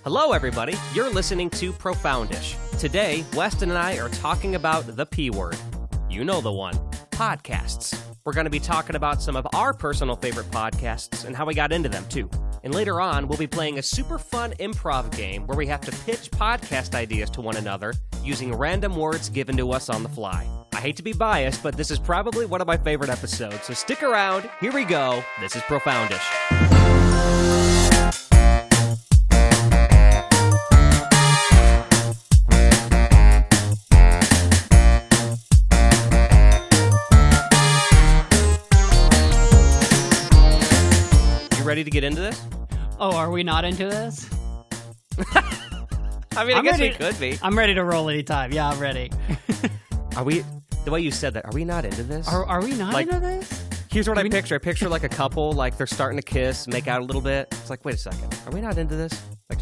Hello, everybody. You're listening to Profoundish. Today, Weston and I are talking about the P word. You know the one. Podcasts. We're going to be talking about some of our personal favorite podcasts and how we got into them, too. And later on, we'll be playing a super fun improv game where we have to pitch podcast ideas to one another using random words given to us on the fly. I hate to be biased, but this is probably one of my favorite episodes, so stick around. Here we go. This is Profoundish. Ready to get into this? Oh, are we not into this? I mean, I guess we could be. I'm ready to roll anytime. Yeah, I'm ready. Are we? The way you said that, are we not into this? Are we not into this? Here's what I picture. I picture like a couple, like they're starting to kiss, make out a little bit. It's like, wait a second. Are we not into this? Like,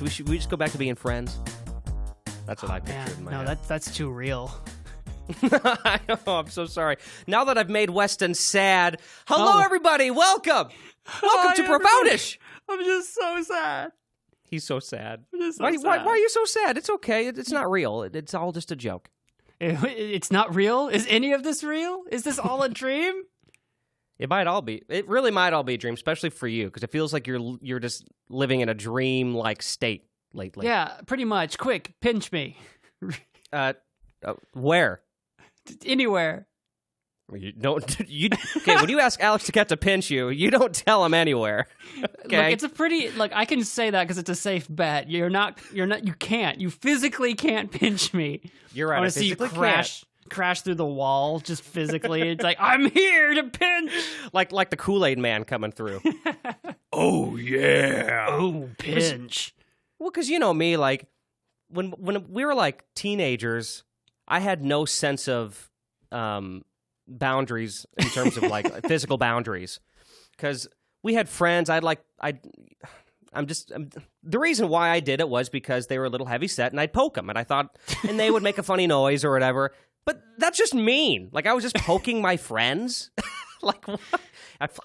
should we just go back to being friends? That's what I pictured in my head. No, that's too real. I know, I'm so sorry. Now that I've made Weston sad, hello everybody, welcome to Profoundish. I'm just so sad. He's so sad. Why are you so sad? It's okay. It's not real. It's all just a joke. It's not real? Is any of this real? Is this all a dream? It might all be. It really might all be a dream, especially for you, because it feels like you're just living in a dream-like state lately. Yeah, pretty much. Quick, pinch me. Where? Anywhere. You don't. Okay? When you ask Alex to get to pinch you, you don't tell him anywhere. Okay. Look, it's a pretty. Like, I can say that because it's a safe bet. You're not. You can't. You physically can't pinch me. You're right. I want to see you crash through the wall. Just physically. It's like, I'm here to pinch. Like the Kool-Aid Man coming through. Oh yeah. Oh, pinch. Well, because you know me. Like when we were like teenagers, I had no sense of boundaries in terms of like physical boundaries, because we had friends. The reason why I did it was because they were a little heavy set, and I'd poke them, and I thought, and they would make a funny noise or whatever. But that's just mean. Like I was just poking my friends. Like what?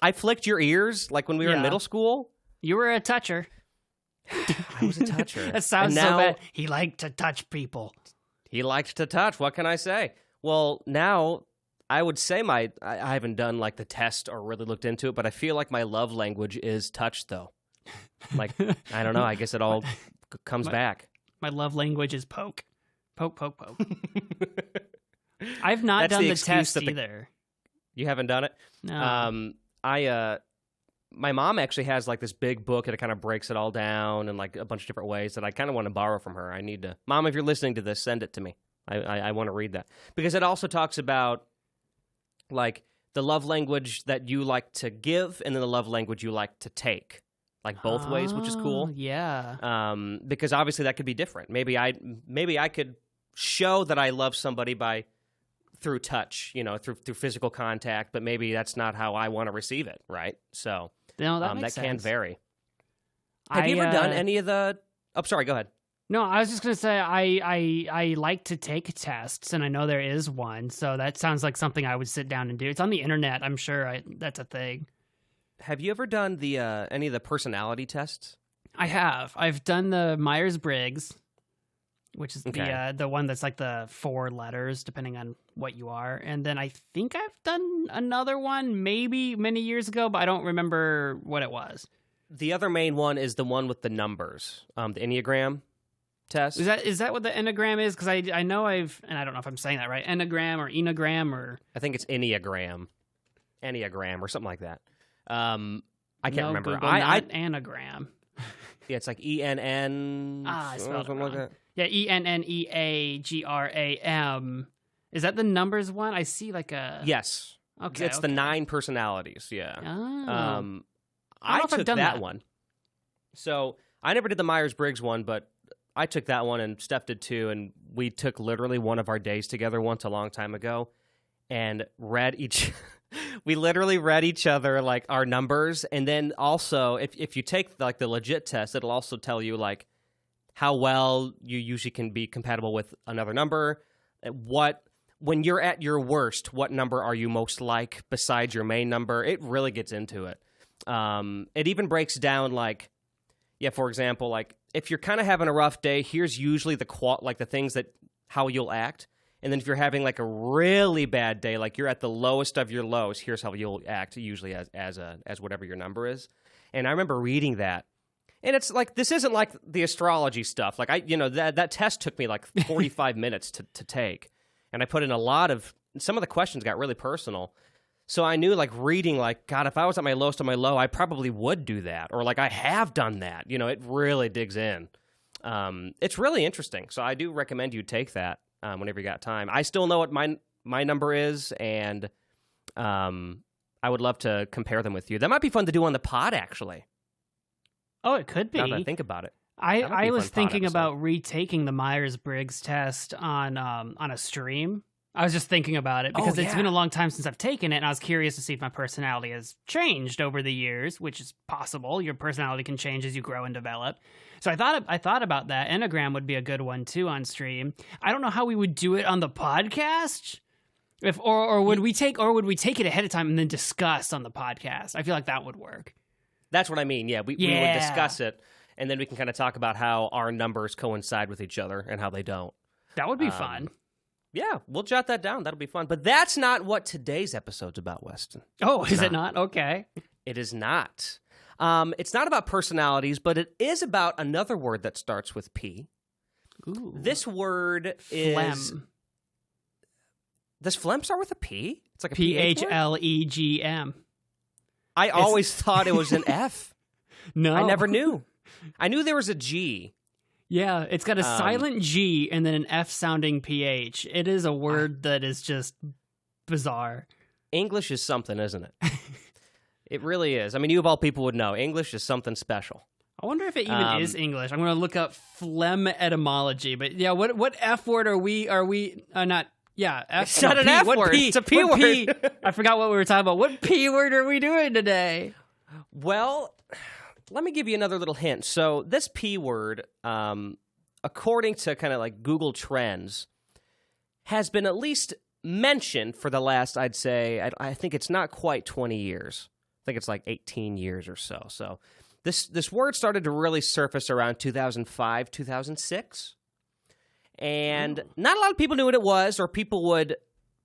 I flicked your ears like when we were in middle school. You were a toucher. I was a toucher. That sounds so bad. He liked to touch people. He liked to touch. What can I say? Well, now I would say I haven't done like the test or really looked into it, but I feel like my love language is touch, though. Like, I don't know. I guess it all comes back. My love language is poke. Poke, poke, poke. I've not done the test either. You haven't done it? No. My mom actually has like this big book and it kind of breaks it all down in like a bunch of different ways that I kind of want to borrow from her. I need to. Mom, if you're listening to this, send it to me. I want to read that. Because it also talks about like the love language that you like to give and then the love language you like to take. Like both ways, which is cool. Yeah. Because obviously that could be different. Maybe I could show that I love somebody through touch, through physical contact, but maybe that's not how I want to receive it, right? So that makes sense. Can vary. Have you ever done any of the... Oh, sorry, go ahead. No, I was just going to say I like to take tests, and I know there is one, so that sounds like something I would sit down and do. It's on the internet. I'm sure that's a thing. Have you ever done the any of the personality tests? I have. I've done the Myers-Briggs, which is the one that's like the 4 letters, depending on what you are. And then I think I've done another one, maybe many years ago, but I don't remember what it was. The other main one is the one with the numbers, the Enneagram test. Is that what the Enneagram is? Because I know and I don't know if I'm saying that right, Enneagram or Enagram or... I think it's Enneagram or something like that. I can't remember. Google, not anagram. Yeah, it's like ENN. I spelled something it like that. Yeah, ENNEAGRAM. Is that the numbers one? I see like a... Yes. Okay. It's the 9 personalities, yeah. Oh. I took that one. So I never did the Myers-Briggs one, but I took that one and Steph did too, and we took literally one of our days together once a long time ago and we literally read each other like our numbers, and then also if you take like the legit test, it'll also tell you like how well you usually can be compatible with another number, when you're at your worst, what number are you most like besides your main number. It really gets into it. It even breaks down like, yeah, for example, like if you're kind of having a rough day, here's usually the things that how you'll act. And then if you're having like a really bad day, like you're at the lowest of your lows, here's how you'll act usually as whatever your number is. And I remember reading that. And it's like, this isn't like the astrology stuff. Like that test took me like 45 minutes to take. And I put in some of the questions got really personal. So I knew like reading like, God, if I was at my lowest of my low, I probably would do that. Or like I have done that. It really digs in. It's really interesting. So I do recommend you take that. Whenever you got time. I still know what my number is, and I would love to compare them with you. That might be fun to do on the pod, actually. Oh, it could be. Now that I think about it. I was thinking about retaking the Myers-Briggs test on a stream. I was just thinking about it because it's been a long time since I've taken it, and I was curious to see if my personality has changed over the years, which is possible. Your personality can change as you grow and develop. So I thought about that. Enneagram would be a good one too on stream. I don't know how we would do it on the podcast. Would we take it ahead of time and then discuss on the podcast? I feel like that would work. That's what I mean. Yeah, we would discuss it, and then we can kind of talk about how our numbers coincide with each other and how they don't. That would be fun. Yeah, we'll jot that down. That'll be fun. But that's not what today's episode's about, Weston. Oh, is it not? Okay. It is not. It's not about personalities, but it is about another word that starts with P. Ooh. This word is... Phlegm. Does phlegm start with a P? It's like a P-H-L-E-G-M. I always thought it was an F. No. I never knew. I knew there was a G. Yeah, it's got a silent G and then an F-sounding PH. It is a word that is just bizarre. English is something, isn't it? It really is. I mean, you of all people would know. English is something special. I wonder if it even is English. I'm going to look up phlegm etymology. But yeah, what F word are we not... Yeah, it's not an F word. It's a P word. I forgot what we were talking about. What P word are we doing today? Well, let me give you another little hint. So this P word, according to kind of like Google Trends, has been at least mentioned for the last, I'd say, I think it's not quite 20 years. I think it's like 18 years or so. So this word started to really surface around 2005, 2006. And not a lot of people knew what it was, or people would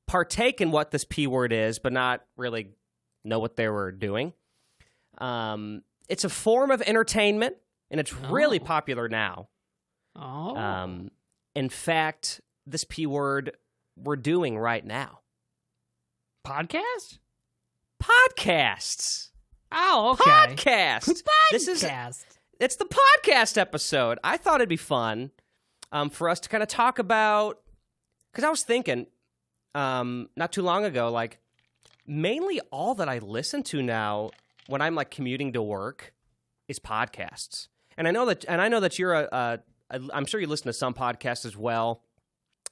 partake in what this P word is, but not really know what they were doing. It's a form of entertainment, and it's really popular now. Oh. In fact, this P word we're doing right now. Podcast? Podcasts. Oh, okay. Podcast. Podcast. It's the podcast episode. I thought it'd be fun for us to kind of talk about, because I was thinking not too long ago, like mainly all that I listen to now when I'm like commuting to work is podcasts. And I know that you're I'm sure you listen to some podcasts as well.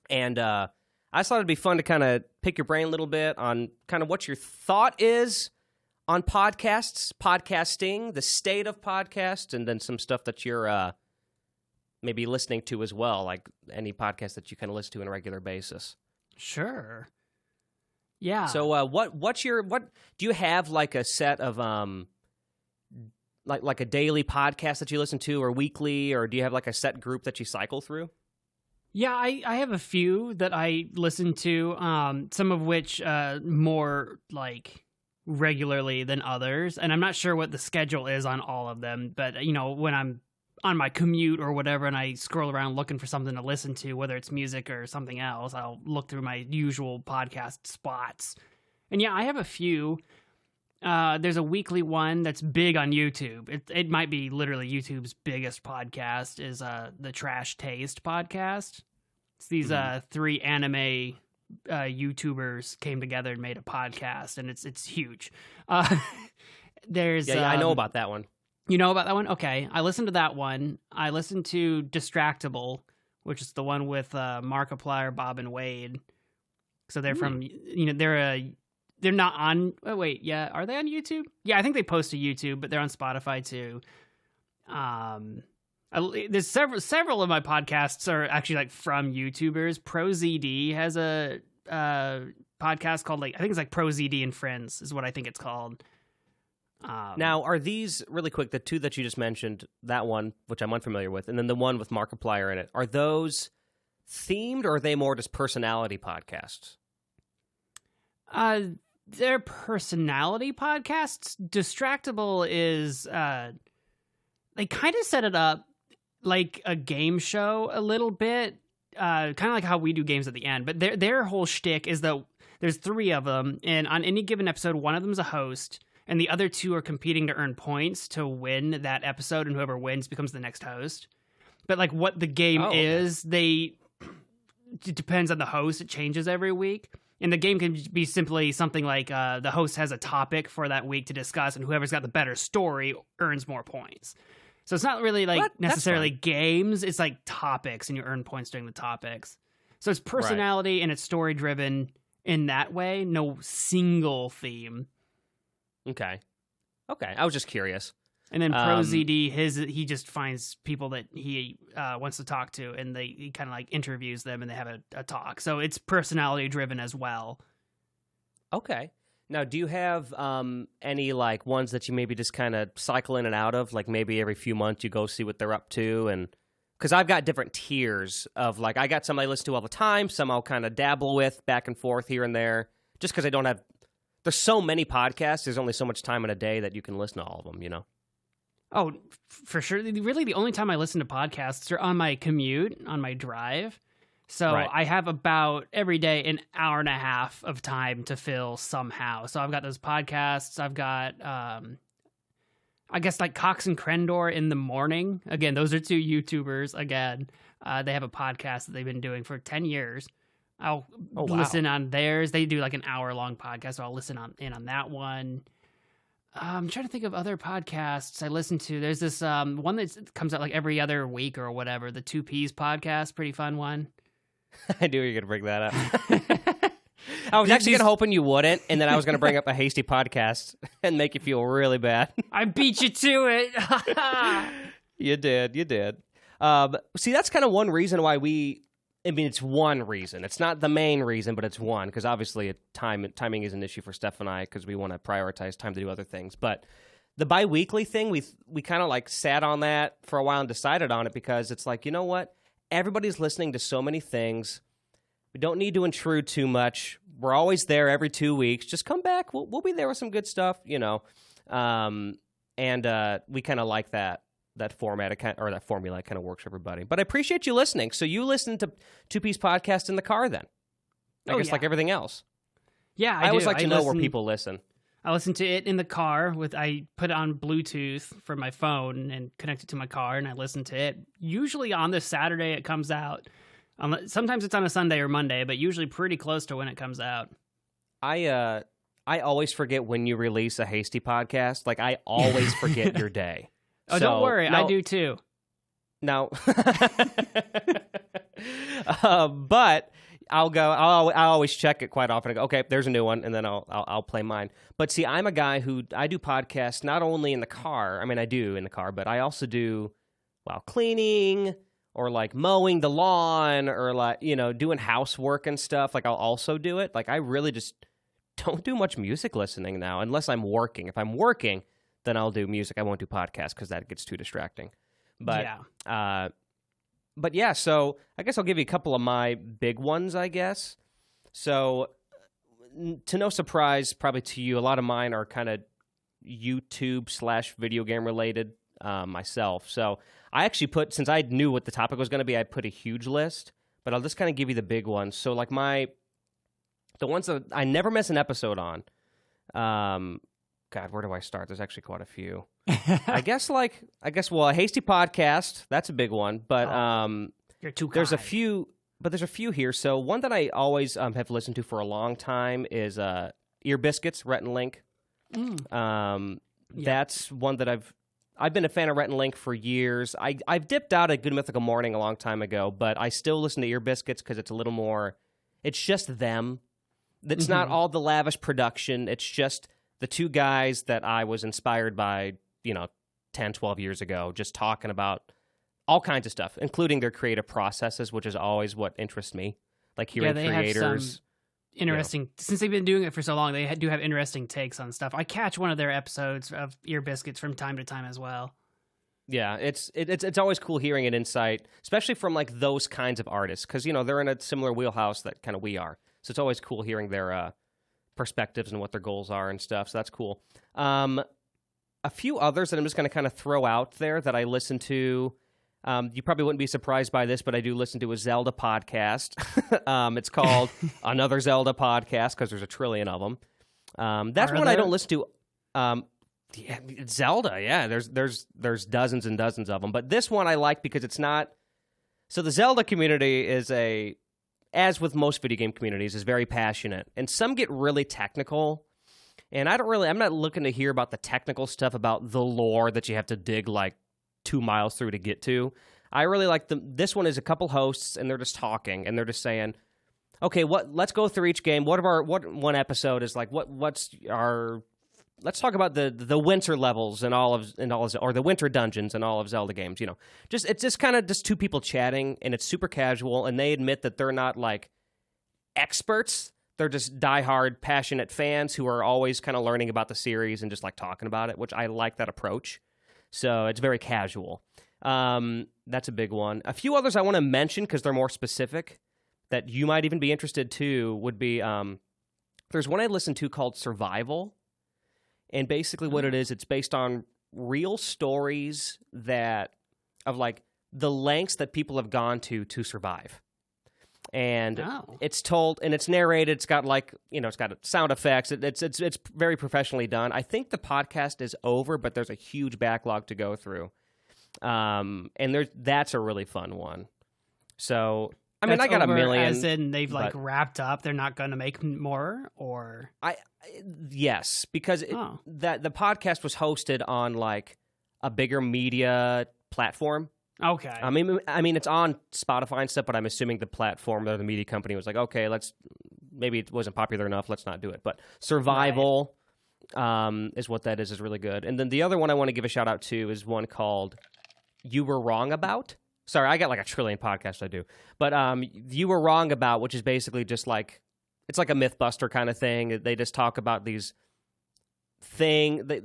And I just thought it'd be fun to kind of pick your brain a little bit on kind of what your thought is on podcasts, podcasting, the state of podcasts, and then some stuff that you're maybe listening to as well, like any podcast that you kind of listen to on a regular basis. Sure. Yeah. So what do you have like a set of like a daily podcast that you listen to, or weekly, or do you have like a set group that you cycle through? Yeah, I have a few that I listen to, some of which more like regularly than others, and I'm not sure what the schedule is on all of them, but when I'm on my commute or whatever and I scroll around looking for something to listen to, whether it's music or something else, I'll look through my usual podcast spots. And yeah, I have a few. There's a weekly one that's big on YouTube. It might be literally YouTube's biggest podcast, is the Trash Taste podcast. It's these three anime YouTubers came together and made a podcast, and it's huge. There's I know about that one. You know about that one? Okay. I listened to that one. I listened to Distractable, which is the one with Markiplier, Bob, and Wade. So they're from, they're not on, oh wait, yeah, are they on YouTube? Yeah, I think they post to YouTube, but they're on Spotify too. There's several of my podcasts are actually like from YouTubers. ProZD has a podcast called I think it's like ProZD and Friends is what I think it's called. Now, are these, really quick, the two that you just mentioned, that one, which I'm unfamiliar with, and then the one with Markiplier in it, are those themed, or are they more just personality podcasts? They're personality podcasts. Distractable is, they kind of set it up like a game show a little bit, kind of like how we do games at the end. But their whole shtick is that there's 3 of them, and on any given episode, one of them's a host, and the other 2 are competing to earn points to win that episode, and whoever wins becomes the next host. But like what the game is, it depends on the host. It changes every week. And the game can be simply something like the host has a topic for that week to discuss, and whoever's got the better story earns more points. So it's not really like necessarily games. It's like topics, and you earn points during the topics. So it's personality and it's story driven in that way. No single theme. Okay. I was just curious. And then ProZD, he just finds people that he wants to talk to, and he kind of like interviews them, and they have a talk. So it's personality driven as well. Okay. Now, do you have any like ones that you maybe just kind of cycle in and out of? Like maybe every few months you go see what they're up to, and because I've got different tiers of like I got some I listen to all the time, some I'll kind of dabble with back and forth here and there, just because I don't have. There's so many podcasts. There's only so much time in a day that you can listen to all of them, you know? Oh, for sure. Really, the only time I listen to podcasts are on my commute, on my drive. So I have about every day an hour and a half of time to fill somehow. So I've got those podcasts. I've got, I guess, like Cox and Crendor in the morning. Again, those are 2 YouTubers. Again, they have a podcast that they've been doing for 10 years. I'll listen on theirs. They do like an hour-long podcast, so I'll listen in on that one. I'm trying to think of other podcasts I listen to. There's this one that comes out like every other week or whatever, the 2Ps podcast, pretty fun one. I knew you were going to bring that up. I was actually hoping you wouldn't, and then I was going to bring up a hasty podcast and make you feel really bad. I beat you to it. You did. See, that's kind of one reason why it's one reason. It's not the main reason, but it's one, because obviously timing is an issue for Steph and I because we want to prioritize time to do other things. But the bi-weekly thing, we kind of like sat on that for a while and decided on it because it's like, you know what? Everybody's listening to so many things. We don't need to intrude too much. We're always there every 2 weeks. Just come back. We'll be there with some good stuff, you know. And we kind of like that format, or that formula kind of works for everybody. But I appreciate you listening. So you listen to 2P's podcast in the car then? I guess like everything else. Yeah, I always like to know where people listen. I listen to it in the car I put it on Bluetooth for my phone and connect it to my car, and I listen to it. Usually on the Saturday it comes out. Sometimes it's on a Sunday or Monday, but usually pretty close to when it comes out. I always forget when you release a hasty podcast. Like I always forget your day. Oh, don't worry. I do too. No. But I'll always check it quite often. I go, okay, there's a new one, and then I'll play mine. But see, I'm a guy who I do podcasts not only in the car. I mean, I do in the car, but I also do while cleaning or like mowing the lawn or like, you know, doing housework and stuff. Like I'll also do it. Like I really just don't do much music listening now unless I'm working. If I'm working, then I'll do music. I won't do podcasts because that gets too distracting. But yeah, so I guess I'll give you a couple of my big ones, I guess. So to no surprise, probably to you, a lot of mine are kind of YouTube/video game related myself. So I actually since I knew what the topic was going to be, I put a huge list, but I'll just kind of give you the big ones. So like the ones that I never miss an episode on, God, where do I start? There's actually quite a few. I guess, a hasty podcast, that's a big one, but you're too kind. There's a few here. So one that I always have listened to for a long time is Ear Biscuits, Rhett and Link. That's one that I've been a fan of Rhett and Link for years. I've dipped out at Good Mythical Morning a long time ago, but I still listen to Ear Biscuits because it's a little more, it's just them. It's not all the lavish production. It's just the 2 guys that I was inspired by, 10, 12 years ago, just talking about all kinds of stuff, including their creative processes, which is always what interests me. Like hearing creators. interesting since they've been doing it for so long. They do have interesting takes on stuff. I catch one of their episodes of Ear Biscuits from time to time as well. Yeah, it's always cool hearing an insight, especially from like those kinds of artists, because they're in a similar wheelhouse that kind of we are. So it's always cool hearing their perspectives and what their goals are and stuff. So that's cool. A few others that I'm just going to kind of throw out there that I listen to. You probably wouldn't be surprised by this, but I do listen to a Zelda podcast. It's called Another Zelda Podcast because there's a trillion of them. That's one I don't listen to. Yeah, Zelda. Yeah, there's dozens and dozens of them, but this one I like because it's not. So the Zelda community is as with most video game communities, is very passionate, and some get really technical. And I'm not looking to hear about the technical stuff about the lore that you have to dig like 2 miles through to get to. I really like this one is a couple hosts, and they're just talking, and they're just saying, okay, let's go through each game. What one episode is like, let's talk about the winter levels and all of or the winter dungeons and all of Zelda games. It's just kind of just two people chatting, and it's super casual. And they admit that they're not like experts; they're just diehard, passionate fans who are always kind of learning about the series and just like talking about it. Which I like that approach. So it's very casual. That's a big one. A few others I want to mention because they're more specific that you might even be interested to would be there's one I listened to called Survival. And basically what it is, it's based on real stories of like the lengths that people have gone to survive. And it's told, and it's narrated, it's got like, it's got sound effects. It's very professionally done. I think the podcast is over, but there's a huge backlog to go through. And that's a really fun one. So, I mean, I got a million. As in they've like wrapped up, they're not going to make more, or? Yes, because the podcast was hosted on like a bigger media platform. Okay. I mean, it's on Spotify and stuff, but I'm assuming the platform or the media company was like, okay, maybe it wasn't popular enough, let's not do it. But Survival is what that is really good. And then the other one I want to give a shout out to is one called You Were Wrong About. Sorry, I got like a trillion podcasts I do. But You Were Wrong About, which is basically just like, it's like a Mythbuster kind of thing. They just talk about these Mythbusters,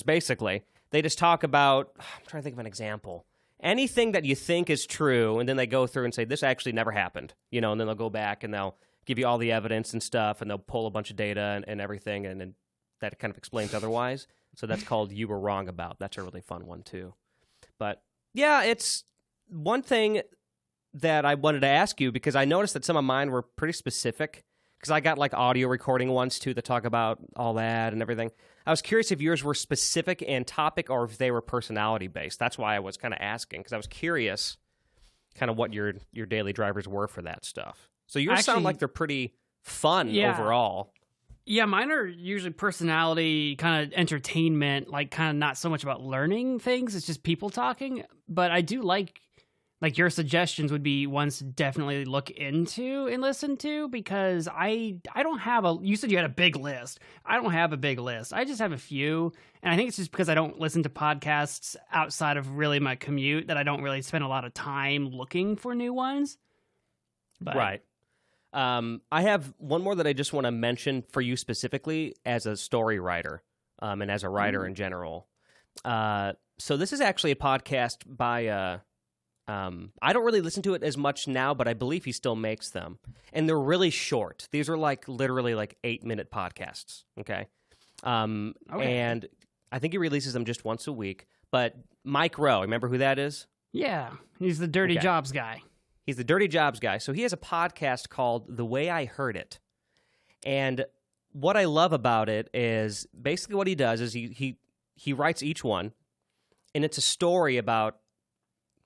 basically. They just talk about, I'm trying to think of an example. Anything that you think is true, and then they go through and say, this actually never happened. And then they'll go back and they'll give you all the evidence and stuff, and they'll pull a bunch of data and everything, and then that kind of explains otherwise. So that's called You Were Wrong About. That's a really fun one, too. But, yeah, it's one thing that I wanted to ask you, because I noticed that some of mine were pretty specific, because I got like audio recording ones too that talk about all that and everything. I was curious if yours were specific and topic or if they were personality based. That's why I was kind of asking, because I was curious kind of what your daily drivers were for that stuff. So yours sound like they're pretty fun overall. Yeah, mine are usually personality, kind of entertainment, like kind of not so much about learning things. It's just people talking. But I do like your suggestions would be ones to definitely look into and listen to, because I don't have you said you had a big list. I don't have a big list. I just have a few. And I think it's just because I don't listen to podcasts outside of really my commute that I don't really spend a lot of time looking for new ones. But, right. I have one more that I just want to mention for you specifically as a story writer and as a writer in general. So this is actually a podcast by... I don't really listen to it as much now, but I believe he still makes them. And they're really short. These are like literally like 8-minute podcasts. Okay. And I think he releases them just once a week. But Mike Rowe, remember who that is? Yeah. He's the Dirty Jobs guy. He's the Dirty Jobs guy. So he has a podcast called The Way I Heard It. And what I love about it is basically what he does is he writes each one, and it's a story about,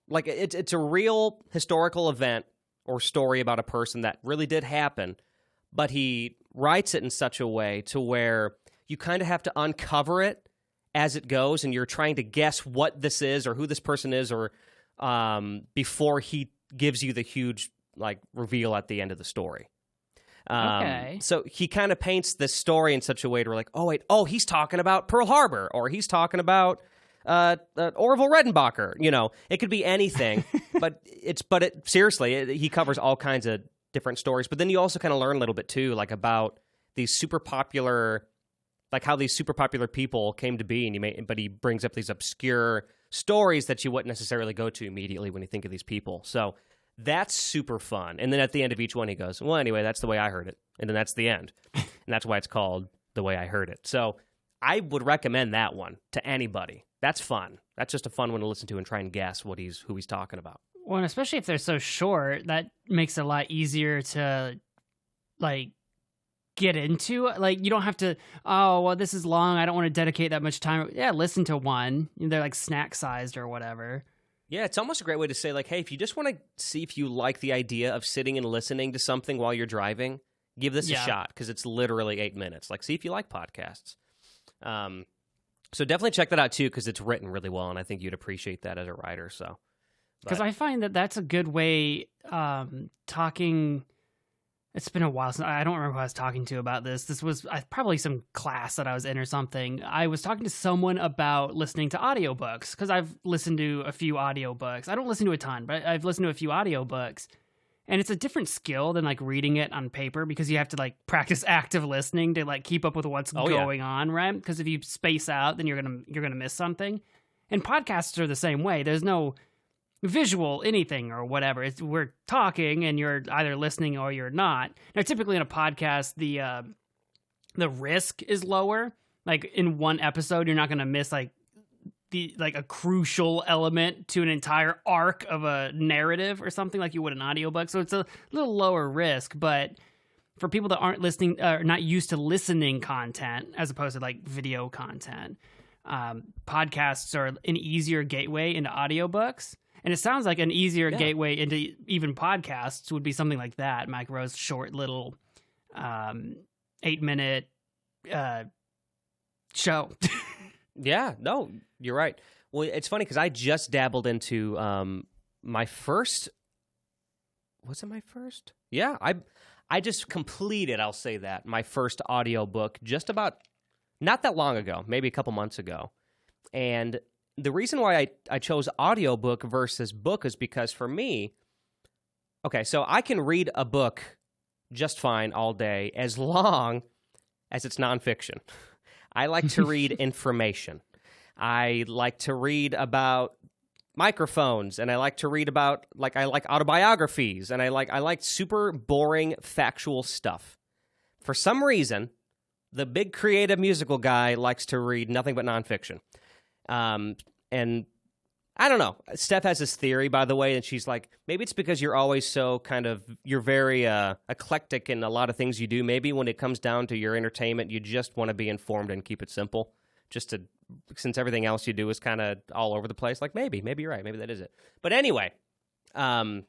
like, it's a real historical event or story about a person that really did happen, but he writes it in such a way to where you kind of have to uncover it as it goes, and you're trying to guess what this is or who this person is, or before he gives you the huge like reveal at the end of the story. So he kind of paints this story in such a way to like, he's talking about Pearl Harbor, or he's talking about Orville Redenbacher. It could be anything, but seriously, he covers all kinds of different stories. But then you also kind of learn a little bit too, like about these super popular, like how these super popular people came to be. But he brings up these obscure stories that you wouldn't necessarily go to immediately when you think of these people. So that's super fun. And then at the end of each one, he goes, well, anyway, that's the way I heard it. And then that's the end. And that's why it's called The Way I Heard It. So I would recommend that one to anybody. That's fun. That's just a fun one to listen to and try and guess who he's talking about. Well, and especially if they're so short, that makes it a lot easier to, like, get into. Like, you don't have to, oh, well, this is long, I don't want to dedicate that much time. Yeah, listen to one. They're, like, snack-sized or whatever. Yeah, it's almost a great way to say, like, hey, if you just want to see if you like the idea of sitting and listening to something while you're driving, give this a shot, because it's literally 8 minutes. Like, see if you like podcasts. So definitely check that out, too, because it's written really well, and I think you'd appreciate that as a writer. So, because I find that that's a good way, talking. It's been a while since I don't remember who I was talking to about this. This was probably some class that I was in or something. I was talking to someone about listening to audiobooks, because I've listened to a few audiobooks. I don't listen to a ton, but I've listened to a few audiobooks. And it's a different skill than, like, reading it on paper, because you have to, like, practice active listening to, like, keep up with what's going on, right? Because if you space out, then you're gonna miss something. And podcasts are the same way. There's no visual anything or whatever. We're talking, and you're either listening or you're not. Now, typically in a podcast, the risk is lower. Like, in one episode, you're not gonna miss, like, a crucial element to an entire arc of a narrative or something like you would an audiobook. So it's a little lower risk, but for people that aren't listening or not used to listening content as opposed to, like, video content, podcasts are an easier gateway into audiobooks. And it sounds like an easier gateway into even podcasts would be something like that. Mike Rowe's short little 8-minute show. Yeah, no, you're right. Well, it's funny because I just dabbled into my first. Was it my first? Yeah, I just completed. I'll say that my first audiobook just about not that long ago, maybe a couple months ago. And the reason why I chose audiobook versus book is because for me, okay, so I can read a book just fine all day as long as it's nonfiction. I like to read information. I like to read about microphones, and I like to read about, like, I like autobiographies, and I like super boring factual stuff. For some reason, the big creative musical guy likes to read nothing but nonfiction. And I don't know. Steph has this theory, by the way, and she's like, maybe it's because you're always so you're very eclectic in a lot of things you do. Maybe when it comes down to your entertainment, you just want to be informed and keep it simple, since everything else you do is kind of all over the place. Like, maybe you're right. Maybe that is it. But anyway, I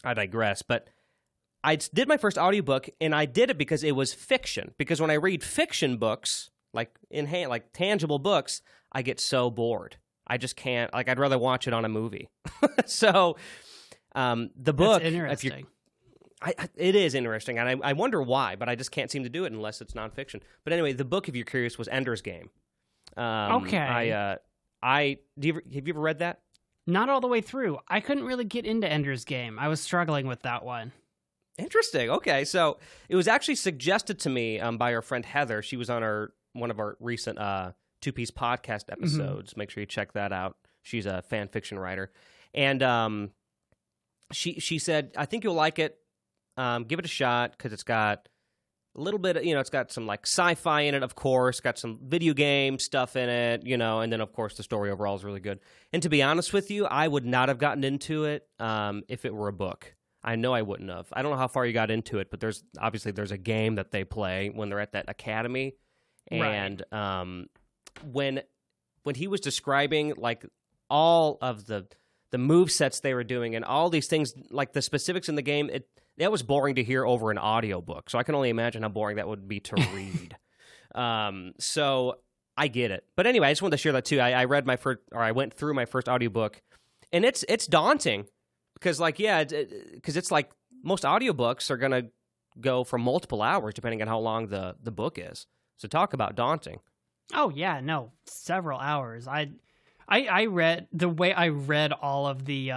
digress. But I did my first audiobook, and I did it because it was fiction. Because when I read fiction books, like tangible books, I get so bored. I just can't, like, I'd rather watch it on a movie. So the book... That's interesting. It is interesting, and I wonder why, but I just can't seem to do it unless it's nonfiction. But anyway, the book, if you're curious, was Ender's Game. Okay. Have you ever read that? Not all the way through. I couldn't really get into Ender's Game. I was struggling with that one. Interesting. Okay, so it was actually suggested to me by our friend Heather. She was on one of our recent... two-piece podcast episodes. Make sure you check that out. She's a fan fiction writer. And she said, I think you'll like it. Give it a shot, because it's got a little bit, it's got some, like, sci-fi in it, of course, got some video game stuff in it, and then, of course, the story overall is really good. And to be honest with you, I would not have gotten into it if it were a book. I know I wouldn't have. I don't know how far you got into it, but there's a game that they play when they're at that academy. And when he was describing, like, all of the move sets they were doing and all these things, like the specifics in the game, that was boring to hear over an audiobook. So I can only imagine how boring that would be to read. So I get it. But anyway, I just wanted to share that too. I went through my first audiobook, and it's daunting because, like, because it's like most audiobooks are going to go for multiple hours depending on how long the book is. So talk about daunting. Oh yeah, no, several hours. I read the way I read all of the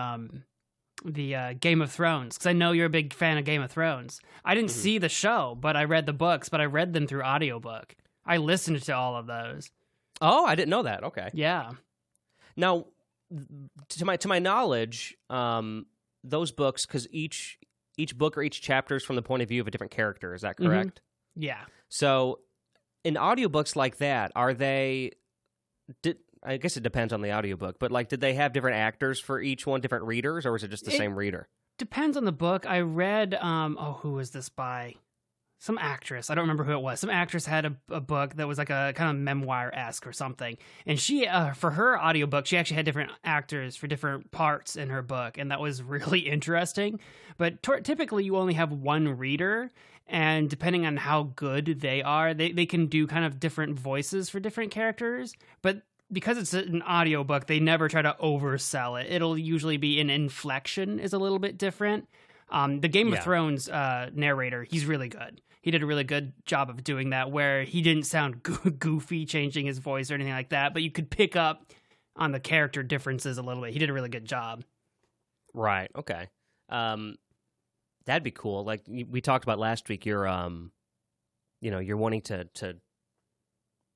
Game of Thrones, because I know you're a big fan of Game of Thrones. I didn't see the show, but I read the books, but I read them through audiobook. I listened to all of those. Oh, I didn't know that. Okay. Yeah. Now, to my knowledge, those books, because each book or each chapter is from the point of view of a different character. Is that correct? Yeah. So, in audiobooks like that, are they? I guess it depends on the audiobook, but like, did they have different actors for each one, different readers, or was it just the same reader? Depends on the book. I read, who was this by? Some actress. I don't remember who it was. Some actress had a book that was like a kind of memoir-esque or something. And she, for her audiobook, she actually had different actors for different parts in her book. And that was really interesting. But typically you only have one reader. And depending on how good they are, they can do kind of different voices for different characters. But because it's an audiobook, they never try to oversell it. It'll usually be an inflection is a little bit different. The Game of Thrones narrator, he's really good. He did a really good job of doing that, where he didn't sound goofy changing his voice or anything like that, but you could pick up on the character differences a little bit. He did a really good job. Right. Okay. That'd be cool. Like we talked about last week, you're wanting to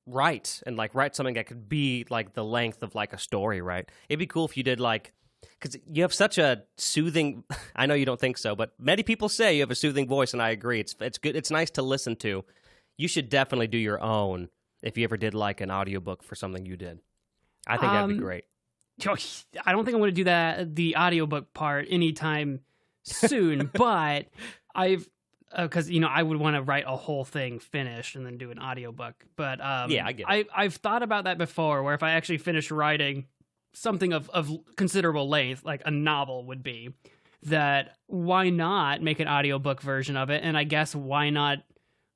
write and like write something that could be like the length of like a story, right? It'd be cool if you did like, because you have such a soothing, I know you don't think so, but many people say you have a soothing voice, and I agree. It's good. It's nice to listen to. You should definitely do your own if you ever did like an audiobook for something you did. I think that'd be great. I don't think I'm going to do that, the audiobook part, anytime soon, but because I would want to write a whole thing finished and then do an audiobook. But yeah, I get it. I've thought about that before, where if I actually finish writing something of considerable length, like a novel would be, that why not make an audiobook version of it? And I guess why not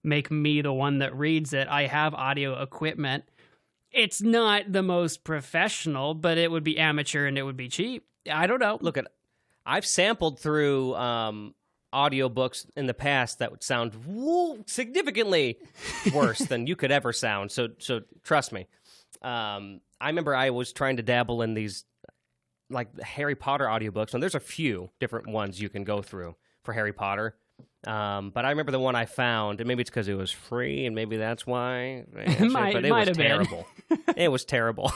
make me the one that reads it? I have audio equipment. It's not the most professional, but it would be amateur and it would be cheap. I don't know. Look, I've sampled through audiobooks in the past that would sound significantly worse than you could ever sound. So trust me. I remember I was trying to dabble in these like Harry Potter audiobooks, and there's a few different ones you can go through for Harry Potter. But I remember the one I found, and maybe it's because it was free, and maybe that's why. But it was terrible. It was terrible.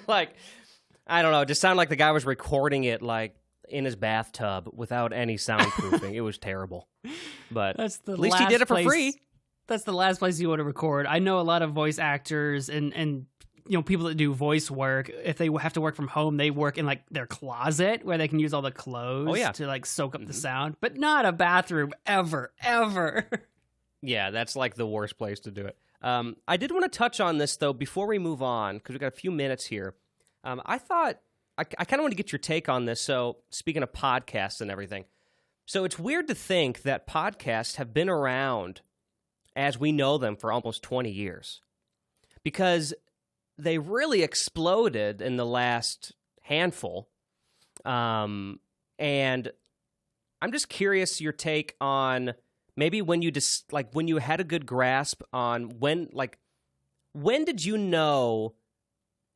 Like, I don't know. It just sounded like the guy was recording it like in his bathtub without any soundproofing. It was terrible. But at least he did it for free. That's the last place you want to record. I know a lot of voice actors and people that do voice work, if they have to work from home, they work in like their closet where they can use all the clothes to like soak up the sound, but not a bathroom ever. Yeah, that's like the worst place to do it. I did want to touch on this though before we move on, because we've got a few minutes here. I thought I kind of want to get your take on this. So speaking of podcasts and everything, so it's weird to think that podcasts have been around as we know them for almost 20 years, because they really exploded in the last handful. And I'm just curious your take on maybe when you when you had a good grasp on when did you know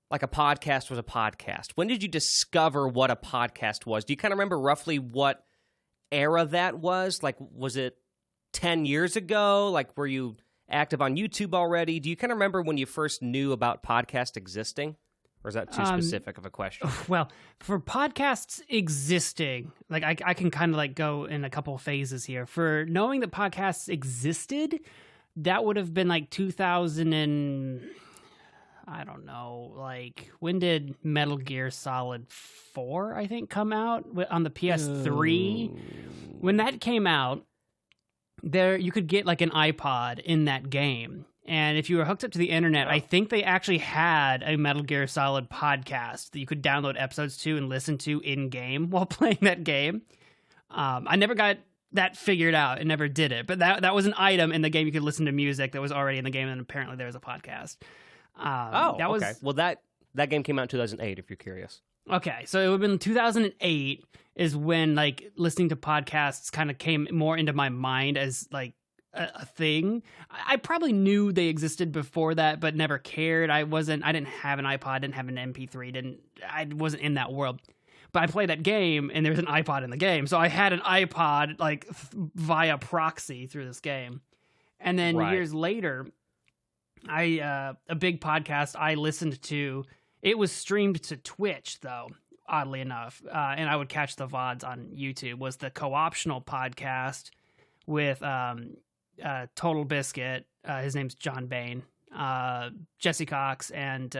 like a podcast was a podcast? When did you discover what a podcast was? Do you kind of remember roughly what era that was? Like, was it 10 years ago? Like, were you active on YouTube already? Do you kind of remember when you first knew about podcast existing? Or is that too specific of a question? Well, for podcasts existing, like I can kind of like go in a couple phases here. For knowing that podcasts existed, that would have been like 2000 and I don't know, like when did Metal Gear Solid 4, I think, come out on the PS3? Oh. When that came out, there you could get like an iPod in that game. And if you were hooked up to the internet, I think they actually had a Metal Gear Solid podcast that you could download episodes to and listen to in-game while playing that game. I never got that figured out and never did it. But that was an item in the game. You could listen to music that was already in the game, and apparently there was a podcast. Okay. Well, that game came out in 2008, if you're curious. Okay, so it would have been 2008 is when like listening to podcasts kind of came more into my mind as like a thing. I probably knew they existed before that, but never cared. I didn't have an iPod, didn't have an MP3, I wasn't in that world. but I played that game, and there's an iPod in the game. So I had an iPod, like, via proxy through this game. And then years later, a big podcast I listened to, it was streamed to Twitch, though, oddly enough. And I would catch the VODs on YouTube, was the Co-optional podcast with Total Biscuit. His name's John Bain. Jesse Cox and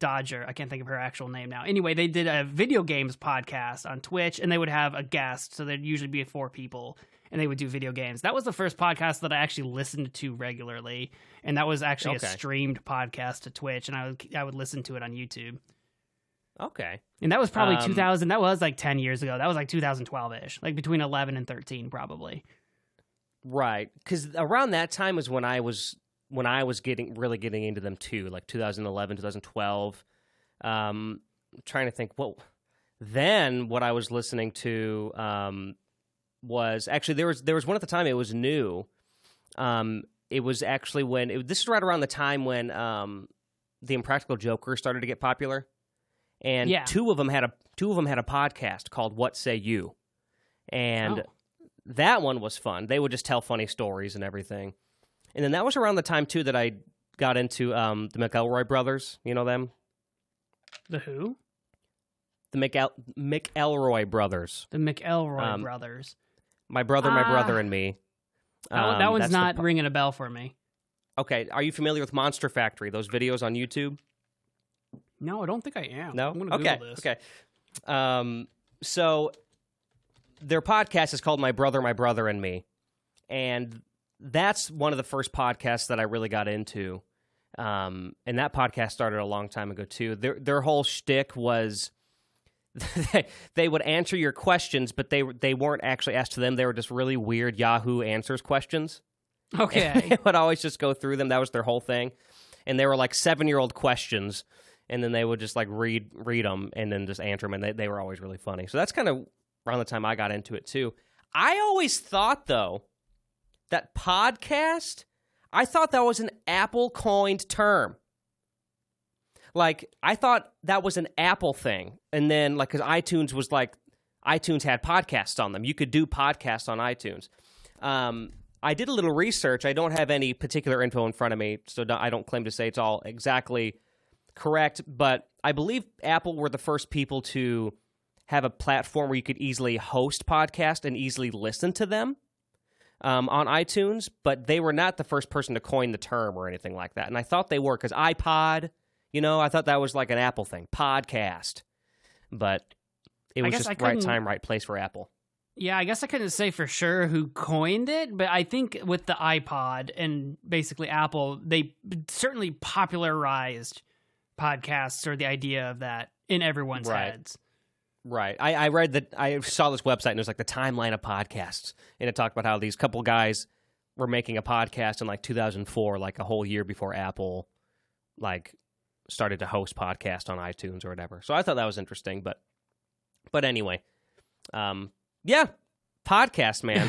Dodger. I can't think of her actual name now. Anyway, they did a video games podcast on Twitch, and they would have a guest, so there'd usually be 4 people, and they would do video games. That was the first podcast that I actually listened to regularly, and that was actually a streamed podcast to Twitch, and I would listen to it on YouTube. Okay. And that was probably 2000. That was like 10 years ago. That was like 2012-ish, like between 11 and 13 probably. Right, because around that time was when I was getting into them too, like 2011, 2012. Trying to think what I was listening to was actually there was one at the time. It was new. It was actually this is right around the time when the Impractical Joker started to get popular, and two of them had a podcast called What Say You, and that one was fun. They would just tell funny stories and everything. And then that was around the time, too, that I got into the McElroy brothers. You know them? The who? The McElroy brothers. The McElroy brothers. My brother, and me. That one's not ringing a bell for me. Okay. Are you familiar with Monster Factory, those videos on YouTube? No, I don't think I am. No? I'm going to Google this. Okay. So their podcast is called My Brother, and Me. And that's one of the first podcasts that I really got into. And that podcast started a long time ago, too. Their whole shtick was they would answer your questions, but they weren't actually asked to them. They were just really weird Yahoo Answers questions. Okay. And they would always just go through them. That was their whole thing. And they were like 7-year-old questions, and then they would just like read them and then just answer them, and they were always really funny. So that's kind of around the time I got into it, too. I always thought, though, that podcast, I thought that was an Apple-coined term. Like, I thought that was an Apple thing. And then, like, because iTunes was like, iTunes had podcasts on them. You could do podcasts on iTunes. I did a little research. I don't have any particular info in front of me, so I don't claim to say it's all exactly correct. But I believe Apple were the first people to have a platform where you could easily host podcasts and easily listen to them. On iTunes, but they were not the first person to coin the term or anything like that. And I thought they were, because iPod, I thought that was like an Apple thing, podcast. But it was just right time, right place for Apple. Yeah, I guess I couldn't say for sure who coined it, but I think with the iPod and basically Apple, they certainly popularized podcasts, or the idea of that, in everyone's heads. Right. I read that. I saw this website, and it was like the timeline of podcasts, and it talked about how these couple guys were making a podcast in like 2004, like a whole year before Apple like started to host podcasts on iTunes or whatever. So I thought that was interesting, but anyway, podcast, man.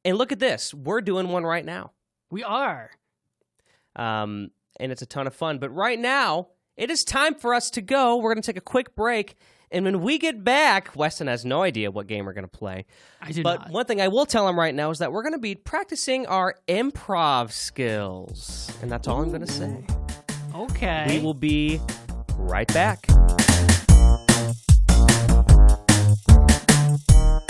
and look at this, we're doing one right now. We are, and it's a ton of fun. But right now, it is time for us to go. We're going to take a quick break. And when we get back, Weston has no idea what game we're going to play. I do not. But one thing I will tell him right now is that we're going to be practicing our improv skills. And that's all I'm going to say. Okay. We will be right back.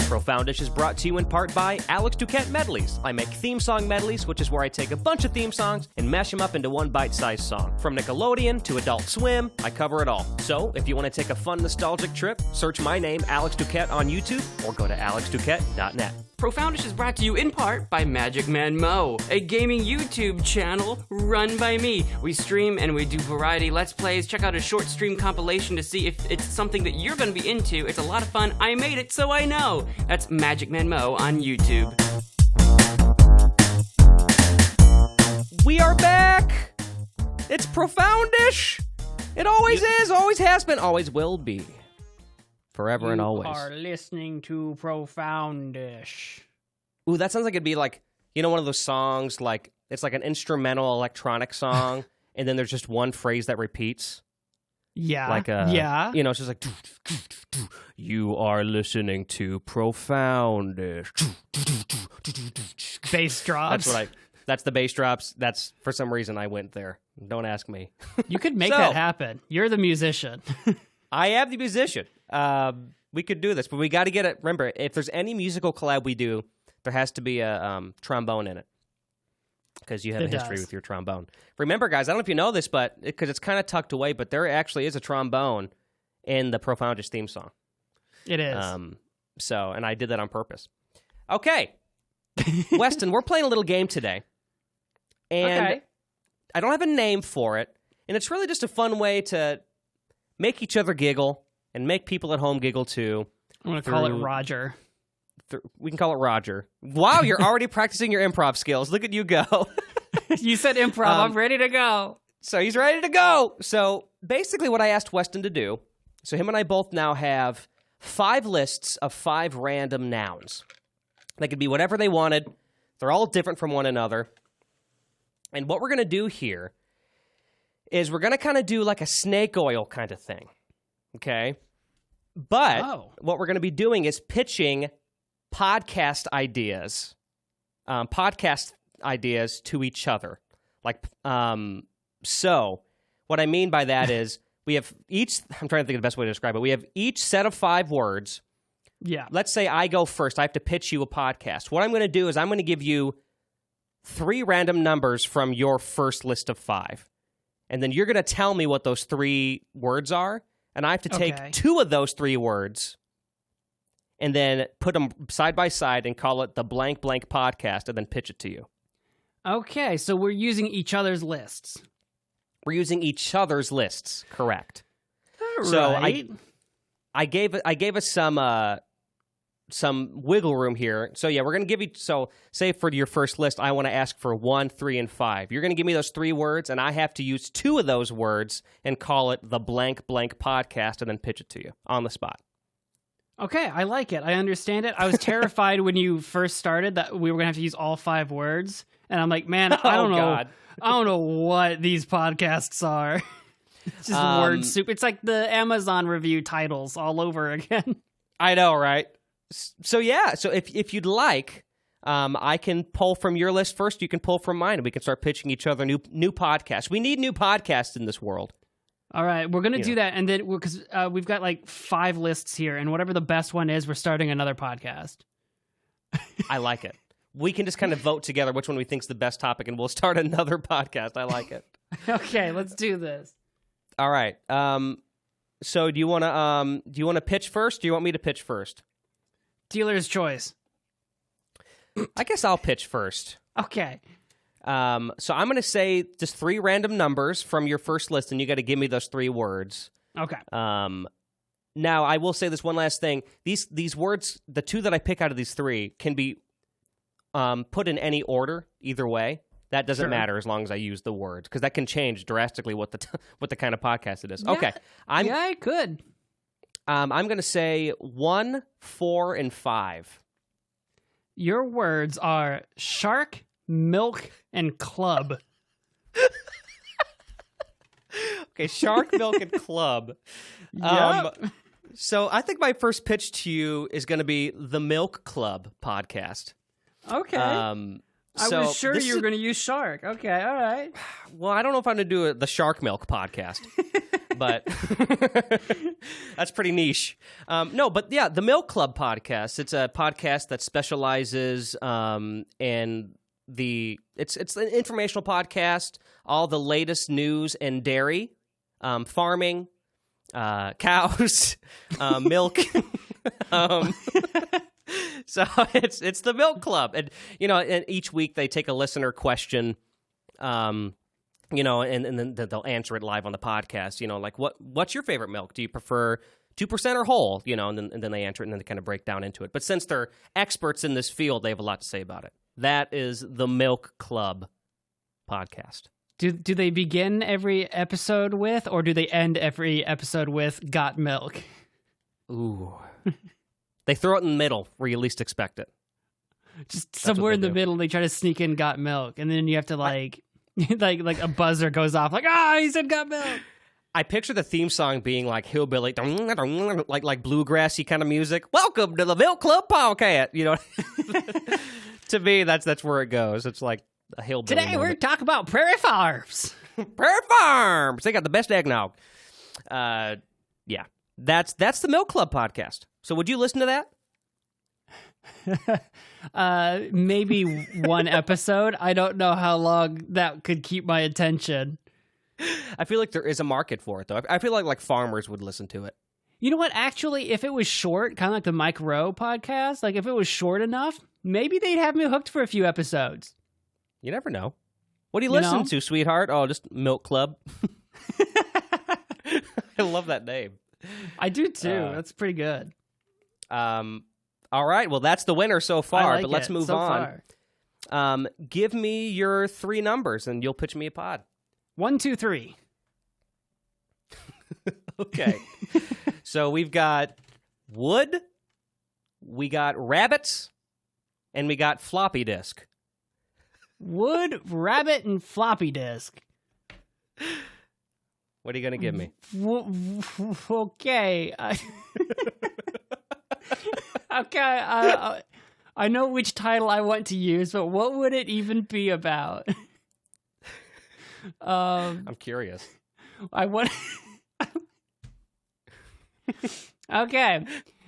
Profoundish is brought to you in part by Alex Duquette Medleys. I make theme song medleys, which is where I take a bunch of theme songs and mash them up into one bite-sized song. From Nickelodeon to Adult Swim, I cover it all. So, if you want to take a fun, nostalgic trip, search my name, Alex Duquette, on YouTube, or go to alexduquette.net. Profoundish is brought to you in part by Magic Man Mo, a gaming YouTube channel run by me. We stream and we do variety Let's Plays. Check out a short stream compilation to see if it's something that you're going to be into. It's a lot of fun. I made it, so I know. That's Magic Man Mo on YouTube. We are back! It's Profoundish! It always is, always has been, always will be. Forever and always. You are listening to Profoundish. Ooh, that sounds like it'd be like, one of those songs, like, it's like an instrumental electronic song, and then there's just one phrase that repeats. Yeah. Like it's just like, you are listening to Profoundish. Bass drops. That's the bass drops. That's, for some reason, I went there. Don't ask me. You could make that happen. You're the musician. I am the musician. We could do this, but we got to get it. Remember, if there's any musical collab we do, there has to be a trombone in it, because you have a history with your trombone. Remember, guys, I don't know if you know this, but because it's kind of tucked away, but there actually is a trombone in the Profoundish theme song. It is. And I did that on purpose. Okay. Weston, we're playing a little game today. And I don't have a name for it. And it's really just a fun way to make each other giggle and make people at home giggle too. I'm going to call it Roger. We can call it Roger. Wow, you're already practicing your improv skills. Look at you go. You said improv. I'm ready to go. So he's ready to go. So basically what I asked Weston to do, so him and I both now have 5 lists of 5 random nouns. They could be whatever they wanted. They're all different from one another. And what we're going to do here is we're going to kind of do like a snake oil kind of thing. Okay? But what we're going to be doing is pitching podcast ideas to each other. Like, so what I mean by that is we have each, I'm trying to think of the best way to describe it. We have each set of 5 words. Yeah. Let's say I go first. I have to pitch you a podcast. What I'm going to do is I'm going to give you 3 random numbers from your first list of 5. And then you're going to tell me what those 3 words are. And I have to take 2 of those 3 words and then put them side by side and call it the blank blank podcast and then pitch it to you. Okay, so we're using each other's lists. We're using each other's lists, correct. All so right. I gave us some wiggle room here. So yeah, we're going to give you, so say for your first list, I want to ask for 1, 3, and 5. You're going to give me those 3 words, and I have to use 2 of those words and call it the blank blank podcast and then pitch it to you on the spot. Okay, I like it. I understand it. I was terrified when you first started that we were going to have to use all 5 words. And I'm like, man, I don't know. God. I don't know what these podcasts are. It's just word soup. It's like the Amazon review titles all over again. I know, right? So yeah, so if you'd like, I can pull from your list first. You can pull from mine, and we can start pitching each other new podcasts. We need new podcasts in this world. All right, we're gonna do that, and then because we've got like 5 lists here, and whatever the best one is, we're starting another podcast. I like it. We can just kind of vote together which one we think's the best topic, and we'll start another podcast. I like it. Okay, let's do this. All right. So do you want to pitch first? Or do you want me to pitch first? Dealer's choice. I guess I'll pitch first. Okay. So I'm going to say just 3 random numbers from your first list, and you got to give me those 3 words. Okay. Now, I will say this one last thing. These words, the 2 that I pick out of these 3, can be put in any order, either way. That doesn't matter as long as I use the words, because that can change drastically what the kind of podcast it is. Yeah, okay. I could. I'm going to say 1, 4, and 5. Your words are shark, milk, and club. Okay, shark, milk, and club. Yep. So I think my first pitch to you is going to be the Milk Club podcast. Okay. I was sure you were going to use shark. Okay, all right. Well, I don't know if I'm going to do the Shark Milk podcast, but that's pretty niche. No, but yeah, the Milk Club podcast. It's a podcast that specializes in it's an informational podcast, all the latest news in dairy, farming, cows, milk. So it's the Milk Club, and and each week they take a listener question, and then they'll answer it live on the podcast. Like what's your favorite milk? Do you prefer 2% or whole? And then they answer it, and then they kind of break down into it. But since they're experts in this field, they have a lot to say about it. That is the Milk Club podcast. Do they begin every episode with, or do they end every episode with "Got milk"? Ooh. They throw it in the middle where you least expect it. Just somewhere in the middle, they try to sneak in "Got milk," and then you have to like a buzzer goes off, like, he said "Got milk." I picture the theme song being like hillbilly, like bluegrassy kind of music. Welcome to the Milk Club podcast. You know, to me, that's where it goes. It's like a hillbilly. Today we're talking about Prairie Farms. Prairie Farms. They got the best eggnog. Yeah, that's the Milk Club podcast. So would you listen to that? Maybe one episode. I don't know how long that could keep my attention. I feel like there is a market for it, though. I feel like farmers would listen to it. You know what? Actually, if it was short, kind of like the Mike Rowe podcast, like if it was short enough, maybe they'd have me hooked for a few episodes. You never know. What do you listen to, sweetheart? Oh, just Milk Club. I love that name. I do, too. That's pretty good. All right. Well, that's the winner so far, but let's move on. Give me your 3 numbers, and you'll pitch me a pod. 1, 2, 3. Okay. So we've got wood, we got rabbits, and we got floppy disk. Wood, rabbit, and floppy disk. What are you going to give me? Okay. Okay. I know which title I want to use, but what would it even be about? I'm curious. I want. Okay,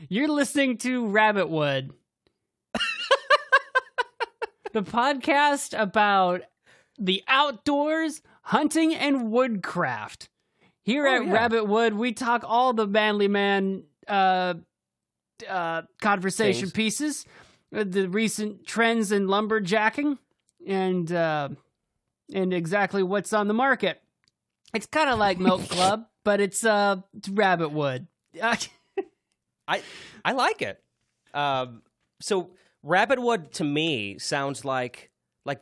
you're listening to Rabbitwood, the podcast about the outdoors, hunting, and woodcraft. Here at Rabbitwood, we talk all the manly man conversation pieces, the recent trends in lumberjacking, and exactly what's on the market. It's kind of like Milk Club, but it's Rabbitwood. I like it. So Rabbitwood to me sounds like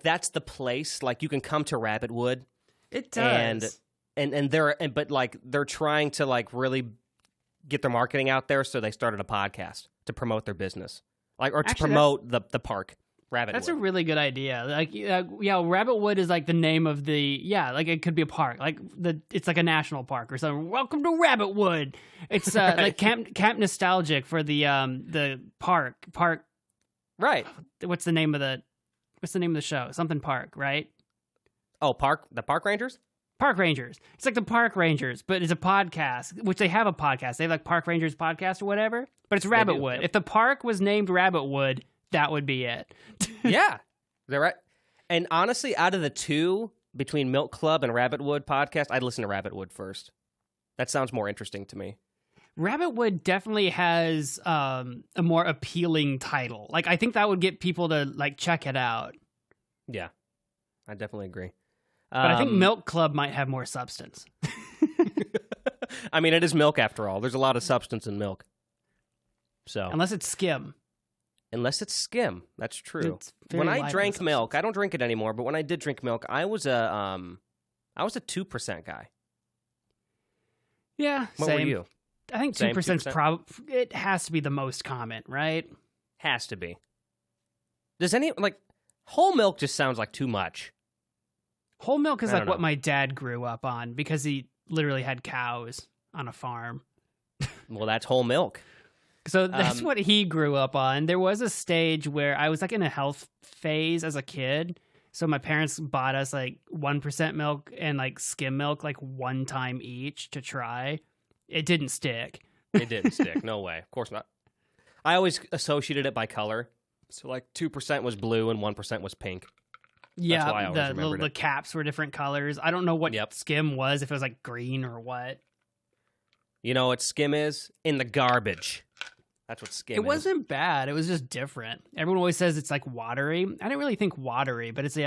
that's the place. Like you can come to Rabbitwood. It does. And they're trying to like really get their marketing out there, so they started a podcast to promote their business, promote the park. Rabbitwood. That's a really good idea. Like, Rabbitwood is like the name of like it could be a park. Like it's like a national park or something. Welcome to Rabbitwood. It's right. like Camp Nostalgic for the park. Right. What's the name of the show? Something Park, right? Oh, the Park Rangers? Park Rangers. It's like the Park Rangers, but it's a podcast, which they have a podcast. They have like Park Rangers podcast or whatever, but it's Rabbitwood. Yep. If the park was named Rabbitwood, that would be it. Yeah, they're right. And honestly, out of the two, between Milk Club and Rabbitwood podcast, I'd listen to Rabbitwood first. That sounds more interesting to me. Rabbitwood definitely has a more appealing title. Like, I think that would get people to like check it out. Yeah, I definitely agree. But I think Milk Club might have more substance. I mean, it is milk after all. There's a lot of substance in milk. So unless it's skim. Unless it's skim, that's true. When I drank milk, I don't drink it anymore. But when I did drink milk, I was a 2% guy. Yeah, what were you? I think 2% is probably it has to be the most common, right? Has to be. Does whole milk just sounds like too much? Whole milk is like what my dad grew up on because he literally had cows on a farm. Well, that's whole milk. So that's what he grew up on. There was a stage where I was like in a health phase as a kid. So my parents bought us like 1% milk and like skim milk like one time each to try. It didn't stick. It didn't stick. No way. Of course not. I always associated it by color. So like 2% was blue and 1% was pink. Yeah, that's why I always remembered the caps were different colors. I don't know what skim was, if it was like green or what. You know what skim is? In the garbage. That's what skim is. It wasn't bad. It was just different. Everyone always says it's like watery. I didn't really think watery, but it's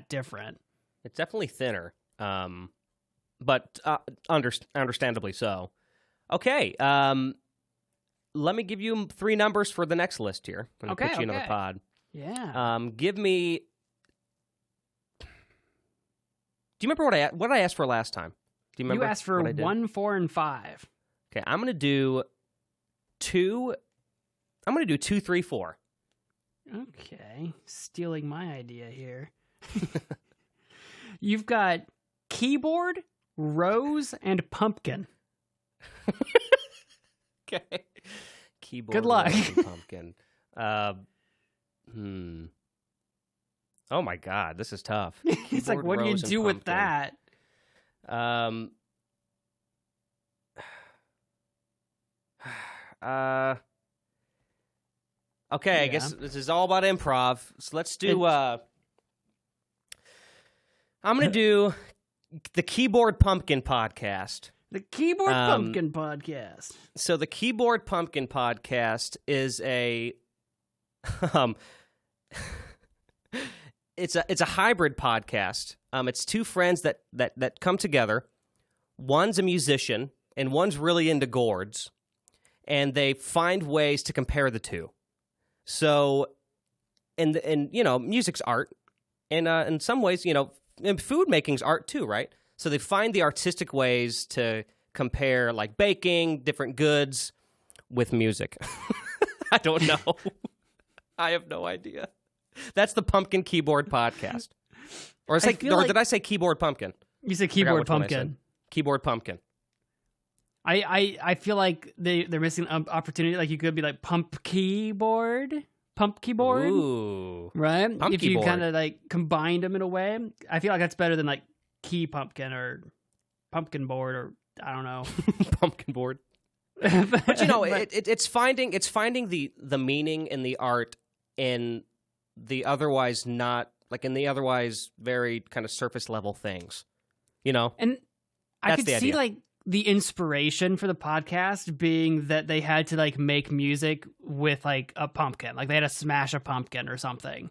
different. It's definitely thinner, but understandably so. Okay, let me give you 3 numbers for the next list here. I'm going to put you another pod. Yeah. Give me... Do you remember what I asked for last time? Do you remember? You asked for 1, 4, and 5. Okay, I'm going to do 2. I'm going to do 2, 3, 4. Okay, stealing my idea here. You've got keyboard, rose, and pumpkin. Okay. Keyboard. Good luck. Rose, and pumpkin. Oh my God, this is tough. It's like, what do you do with that? Okay, I guess this is all about improv. So let's do. I'm gonna do the Keyboard Pumpkin podcast. The Keyboard Pumpkin podcast. So the Keyboard Pumpkin podcast is a, it's a hybrid podcast. It's two friends that come together. One's a musician and one's really into gourds, and they find ways to compare the two. So, and music's art, and in some ways, and food making's art too, right? So they find the artistic ways to compare, like baking different goods with music. I don't know. I have no idea. That's the Pumpkin Keyboard Podcast. Or did I say Keyboard Pumpkin? You said Keyboard Pumpkin. Keyboard Pumpkin. I feel like they're missing an opportunity. Like you could be like Pump Keyboard. Ooh. Right? Pump if you keyboard. kind of like combined them in a way. I feel like that's better than like Key Pumpkin or Pumpkin Board or I don't know. Pumpkin Board. But it's finding the meaning in the art in the otherwise not like in the otherwise very kind of surface level things. And I could see idea. like the inspiration for the podcast being that they had to like make music with like a pumpkin, like they had to smash a pumpkin or something.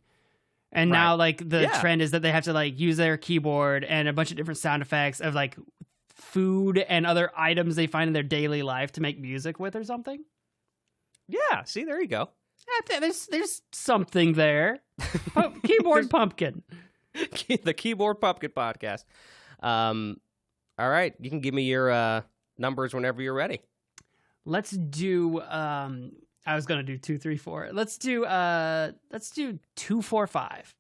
And now like the trend is that they have to like use their keyboard and a bunch of different sound effects of like food and other items they find in their daily life to make music with or something. Yeah, see, there you go. There's something there. Keyboard Pumpkin. The Keyboard Pumpkin podcast. All right, you can give me your numbers whenever you're ready. Let's do. I was gonna do 2, 3, 4. Let's do 2, 4, 5.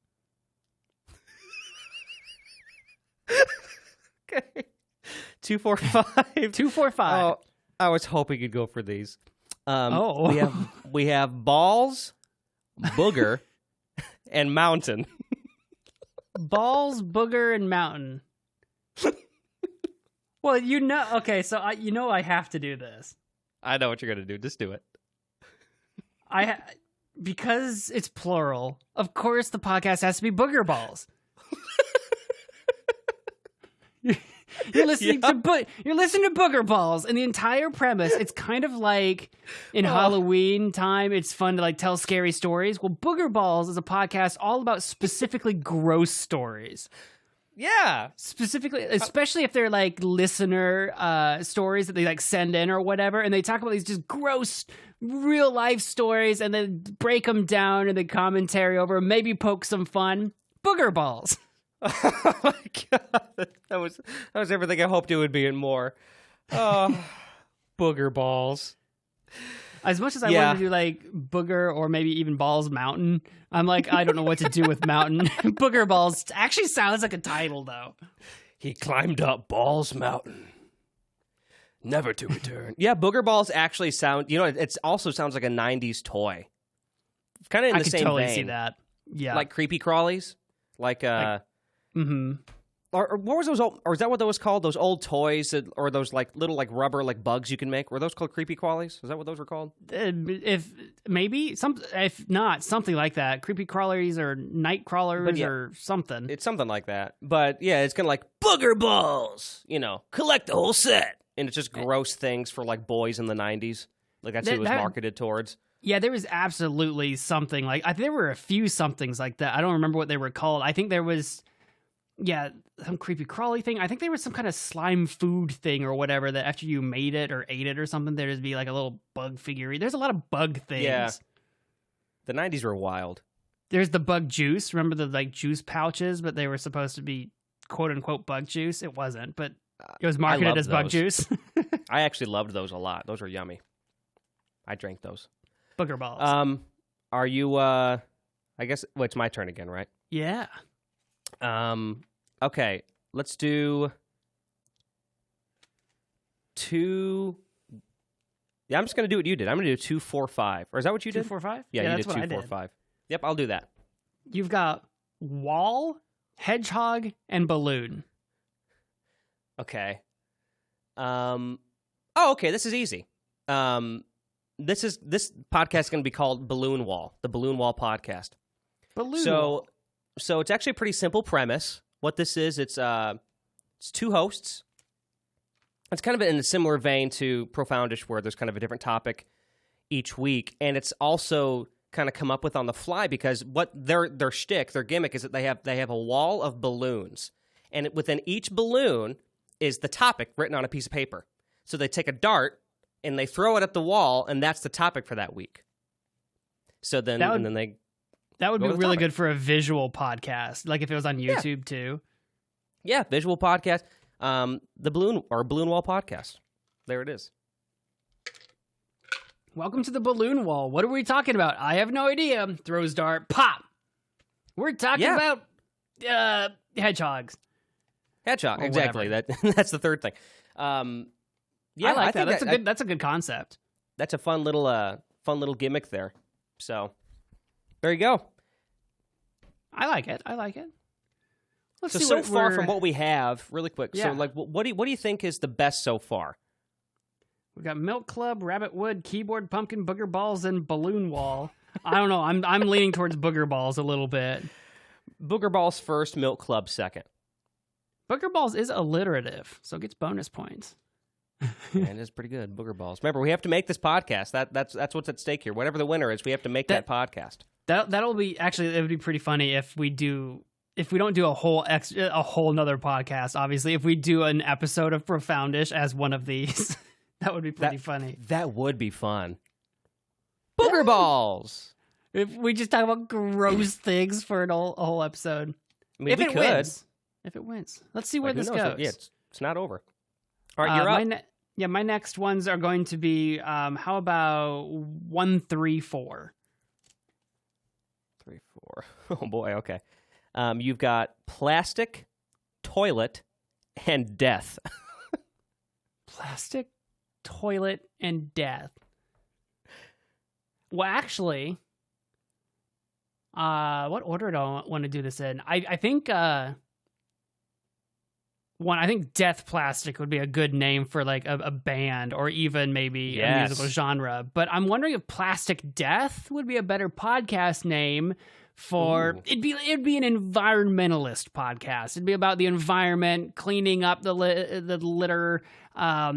Okay. 2, 4, 5. 2, 4, 5. Oh, I was hoping you'd go for these. Oh, we have balls, booger, and mountain. Balls, booger, and mountain. Well, okay, so I have to do this. I know what you're gonna do. Just do it. Because it's plural. Of course, the podcast has to be booger balls. You're listening to Booger Balls, and the entire premise, it's kind of like in Halloween time, it's fun to like tell scary stories. Well, Booger Balls is a podcast all about specifically gross stories. Yeah. Specifically, especially if they're like listener stories that they like send in or whatever, and they talk about these just gross real life stories and then break them down in the commentary over, maybe poke some fun. Booger Balls. Oh my God. That was everything I hoped it would be and more. Oh, Booger Balls. As much as I want to do like Booger or maybe even Balls Mountain, I'm like, I don't know what to do with Mountain. Booger Balls actually sounds like a title, though. He climbed up Balls Mountain, never to return. Yeah, Booger Balls actually sound, it also sounds like a 90s toy. Kind of in the same vein. I could totally see that. Yeah. Like Creepy Crawlies. Mm-hmm. Or what was those old, or is that what those called? Those old toys or those like little like rubber like bugs you can make? Were those called Creepy Crawlies? Is that what those were called? If not something like that, Creepy Crawlies or Night Crawlers or something. It's something like that. But yeah, it's kind of like Booger Balls. Collect the whole set, and it's just gross things for like boys in the 90s. Like that's who it was marketed towards. Yeah, there was absolutely something like there were a few somethings like that. I don't remember what they were called. I think there was. Yeah, some creepy crawly thing. I think there was some kind of slime food thing or whatever that after you made it or ate it or something, there'd just be like a little bug figure. There's a lot of bug things. Yeah. The 90s were wild. There's the bug juice. Remember the like juice pouches, but they were supposed to be quote unquote bug juice. It wasn't, but it was marketed as bug juice. I actually loved those a lot. Those were yummy. I drank those. Booger Balls. Are you, I guess, it's my turn again, right? Yeah. Okay, let's do 2. Yeah, I'm just going to do what you did. I'm going to do 2, 4, 5. Or is that what you did? 2, 4, 5? Yeah, you that's did 2, 4, 5. Yep, I'll do that. You've got wall, hedgehog, and balloon. Okay. Okay, this is easy. This podcast is going to be called Balloon Wall, the Balloon Wall podcast. Balloon Wall. So it's actually a pretty simple premise. What this is, it's 2 hosts. It's kind of in a similar vein to Profoundish, where there's kind of a different topic each week, and it's also kind of come up with on the fly because what their shtick, their gimmick is that they have a wall of balloons, and within each balloon is the topic written on a piece of paper. So they take a dart and they throw it at the wall, and that's the topic for that week. So then, that would be really good for a visual podcast, like if it was on YouTube too. Yeah, visual podcast. The Balloon Wall podcast. There it is. Welcome to the Balloon Wall. What are we talking about? I have no idea. Throws dart, pop. We're talking about hedgehogs. Hedgehog, exactly. That's the third thing. I like that. That's a good concept. That's a fun little gimmick there. So there you go. I like it. Let's see so far from what we have, really quick. Yeah. So, like, what do you think is the best so far? We've got Milk Club, Rabbit Wood, Keyboard, Pumpkin, Booger Balls, and Balloon Wall. I don't know. I'm leaning towards Booger Balls a little bit. Booger Balls first, Milk Club second. Booger Balls is alliterative, so it gets bonus points. Yeah, it is pretty good. Booger Balls. Remember, we have to make this podcast. That's what's at stake here. Whatever the winner is, we have to make that podcast. That'll be actually. It would be pretty funny if we don't do a whole nother podcast. Obviously, if we do an episode of Profoundish as one of these, that would be pretty funny. That would be fun. Booger Balls. If we just talk about gross things for a whole episode. I mean, we could. If it wins, let's see where this goes. Yeah, it's not over. All right, you're up. My next ones are going to be. How about 1, 3, 4? 3, 4. Oh boy. Okay. You've got plastic, toilet, and death. Plastic, toilet, and death. Well, actually, what order do I want to do this in? I think I think Death Plastic would be a good name for like a band or even maybe a musical genre. But I'm wondering if Plastic Death would be a better podcast name for. It'd be an environmentalist podcast. It'd be about the environment, cleaning up the litter, how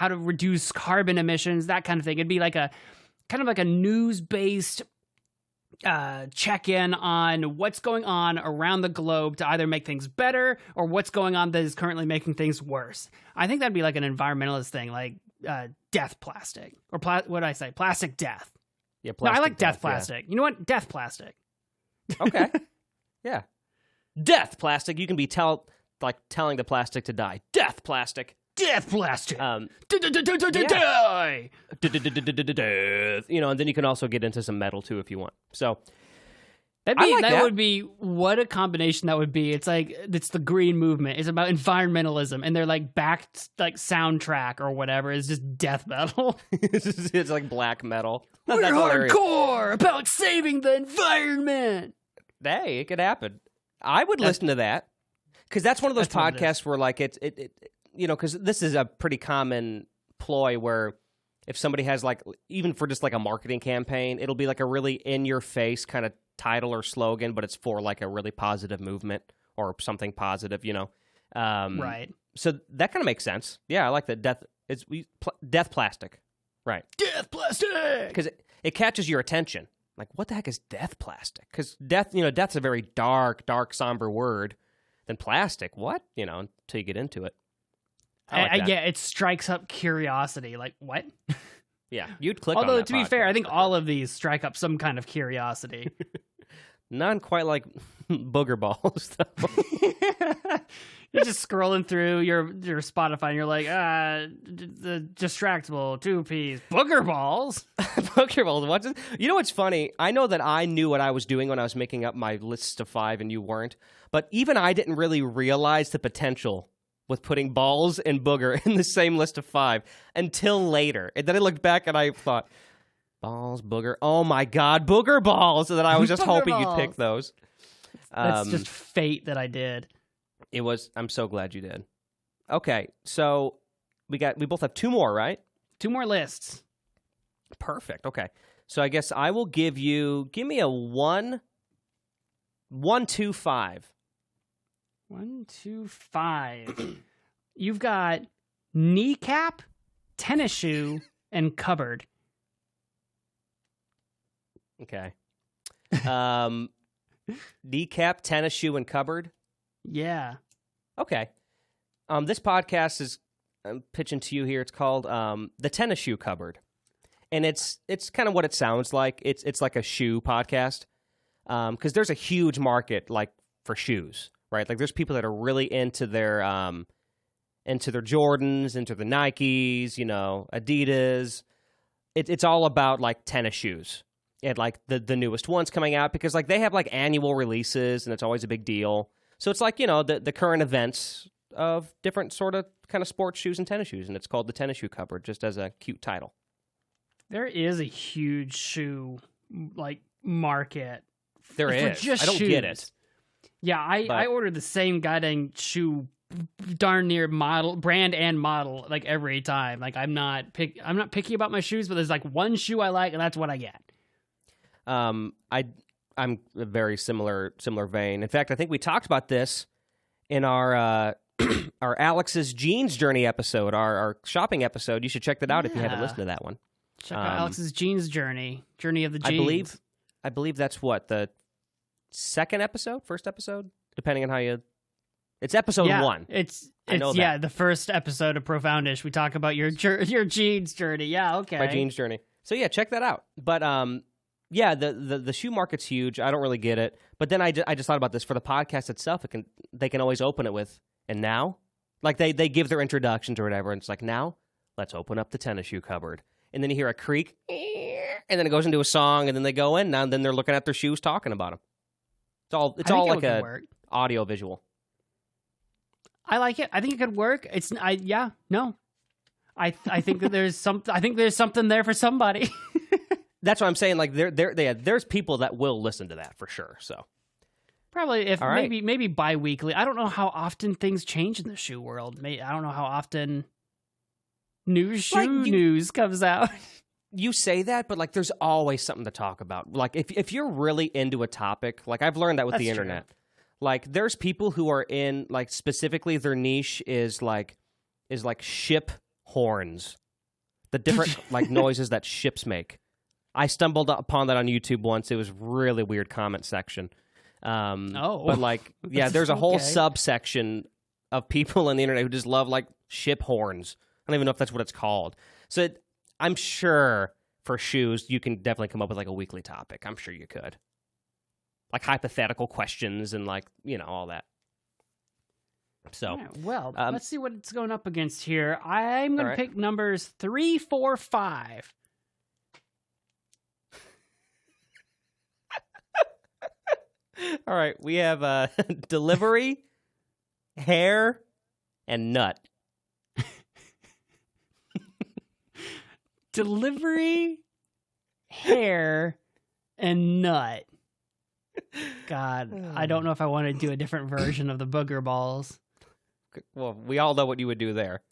to reduce carbon emissions, that kind of thing. It'd be like a kind of like a news-based check-in on what's going on around the globe to either make things better or what's going on that is currently making things worse. I think that'd be like an environmentalist thing, like Death Plastic. Or what did I say? Plastic Death. Yeah, no, I like Death Plastic. Yeah. You know what? Death Plastic. Okay. Yeah. Death Plastic. You can be telling the plastic to die. Death Plastic. Death Plastic. Die. You know, and then you can also get into some metal too if you want. So that would be what a combination that would be. It's like it's the green movement. It's about environmentalism, and they're like backed like soundtrack or whatever is just death metal. It's like black metal. We're hardcore about saving the environment. Hey, it could happen. I would listen to that because that's one of those podcasts where like it you know, because this is a pretty common ploy where if somebody has like, even for just like a marketing campaign, it'll be like a really in-your-face kind of title or slogan, but it's for like a really positive movement or something positive, you know? Right. So that kind of makes sense. Yeah, I like that. Death Plastic. Right. Death Plastic! Because it catches your attention. Like, what the heck is Death Plastic? Because death's a very dark, somber word. Then plastic, what? You know, until you get into it. Yeah, it strikes up curiosity. Like, what? Yeah, you'd click on that. Although, to be fair, I think all of these strike up some kind of curiosity. None quite like Booger Balls, though. You're just scrolling through your Spotify, and you're like, the Distractable, 2-piece, Booger Balls. Booger Balls, what's it? You know what's funny? I know that I knew what I was doing when I was making up my list of 5, and you weren't. But even I didn't really realize the potential with putting balls and booger in the same list of 5 until later. And then I looked back and I thought, balls, booger. Oh my God, booger balls. And then I was just hoping you'd pick those. That's just fate that I did. It was. I'm so glad you did. Okay, so we both have 2 more, right? 2 more lists. Perfect. Okay. So I guess I will give me a 1, 1, 2, 5. 1, 2, 5. You've got kneecap, tennis shoe, and cupboard. Okay. Kneecap, tennis shoe, and cupboard? Yeah. Okay. This podcast I'm pitching to you here. It's called The Tennis Shoe Cupboard. And it's kind of what it sounds like. It's like a shoe podcast. Because there's a huge market like for shoes, right? Like there's people that are really into their Jordans, into the Nikes, Adidas. It's all about like tennis shoes. And like the newest ones coming out, because like they have like annual releases and it's always a big deal. So it's like, the current events of different sort of kind of sports shoes and tennis shoes. And it's called The Tennis Shoe Cupboard, just as a cute title. There is a huge shoe like market. There is. I don't get it. Yeah, I ordered the same goddamn shoe darn near brand and model like every time. Like I'm not picky about my shoes, but there's like one shoe I like and that's what I get. I'm a very similar vein. In fact, I think we talked about this in our our Alex's jeans journey episode, our shopping episode. You should check that out if you haven't listened to that one. Check out Alex's jeans journey of the jeans. I believe that's what, the first episode, depending on how you. It's episode 1. It's the first episode of Profoundish. We talk about your jeans journey. Yeah, okay. My jeans journey. So yeah, check that out. But yeah, the shoe market's huge. I don't really get it. But then I just thought about this for the podcast itself. They can always open it with, and now, like they give their introductions or whatever, and it's like, now let's open up the tennis shoe cupboard, and then you hear a creak, and then it goes into a song, and then they go in, and then they're looking at their shoes, talking about them. It's all like a audio visual. I like it. I think it could work. I think that there's something there for somebody. That's what I'm saying. Like there's people that will listen to that for sure. So probably maybe bi-weekly. I don't know how often things change in the shoe world. I don't know how often news comes out. You say that, but like there's always something to talk about. Like if you're really into a topic, like I've learned that with the internet. True. Like there's people who are in like specifically their niche is like ship horns, the different like noises that ships make. I stumbled upon that on YouTube once. It was really weird comment section. But like, yeah, there's a whole subsection of people on the internet who just love like ship horns. I don't even know if that's what it's called. So I'm sure for shoes, you can definitely come up with like a weekly topic. I'm sure you could. Like hypothetical questions and like, all that. So, right, well, let's see what it's going up against here. I'm going to pick numbers 3, 4, 5. All right, we have delivery, hair, and nut. Delivery, hair, and nut. God, I don't know if I want to do a different version of the booger balls. Well, we all know what you would do there.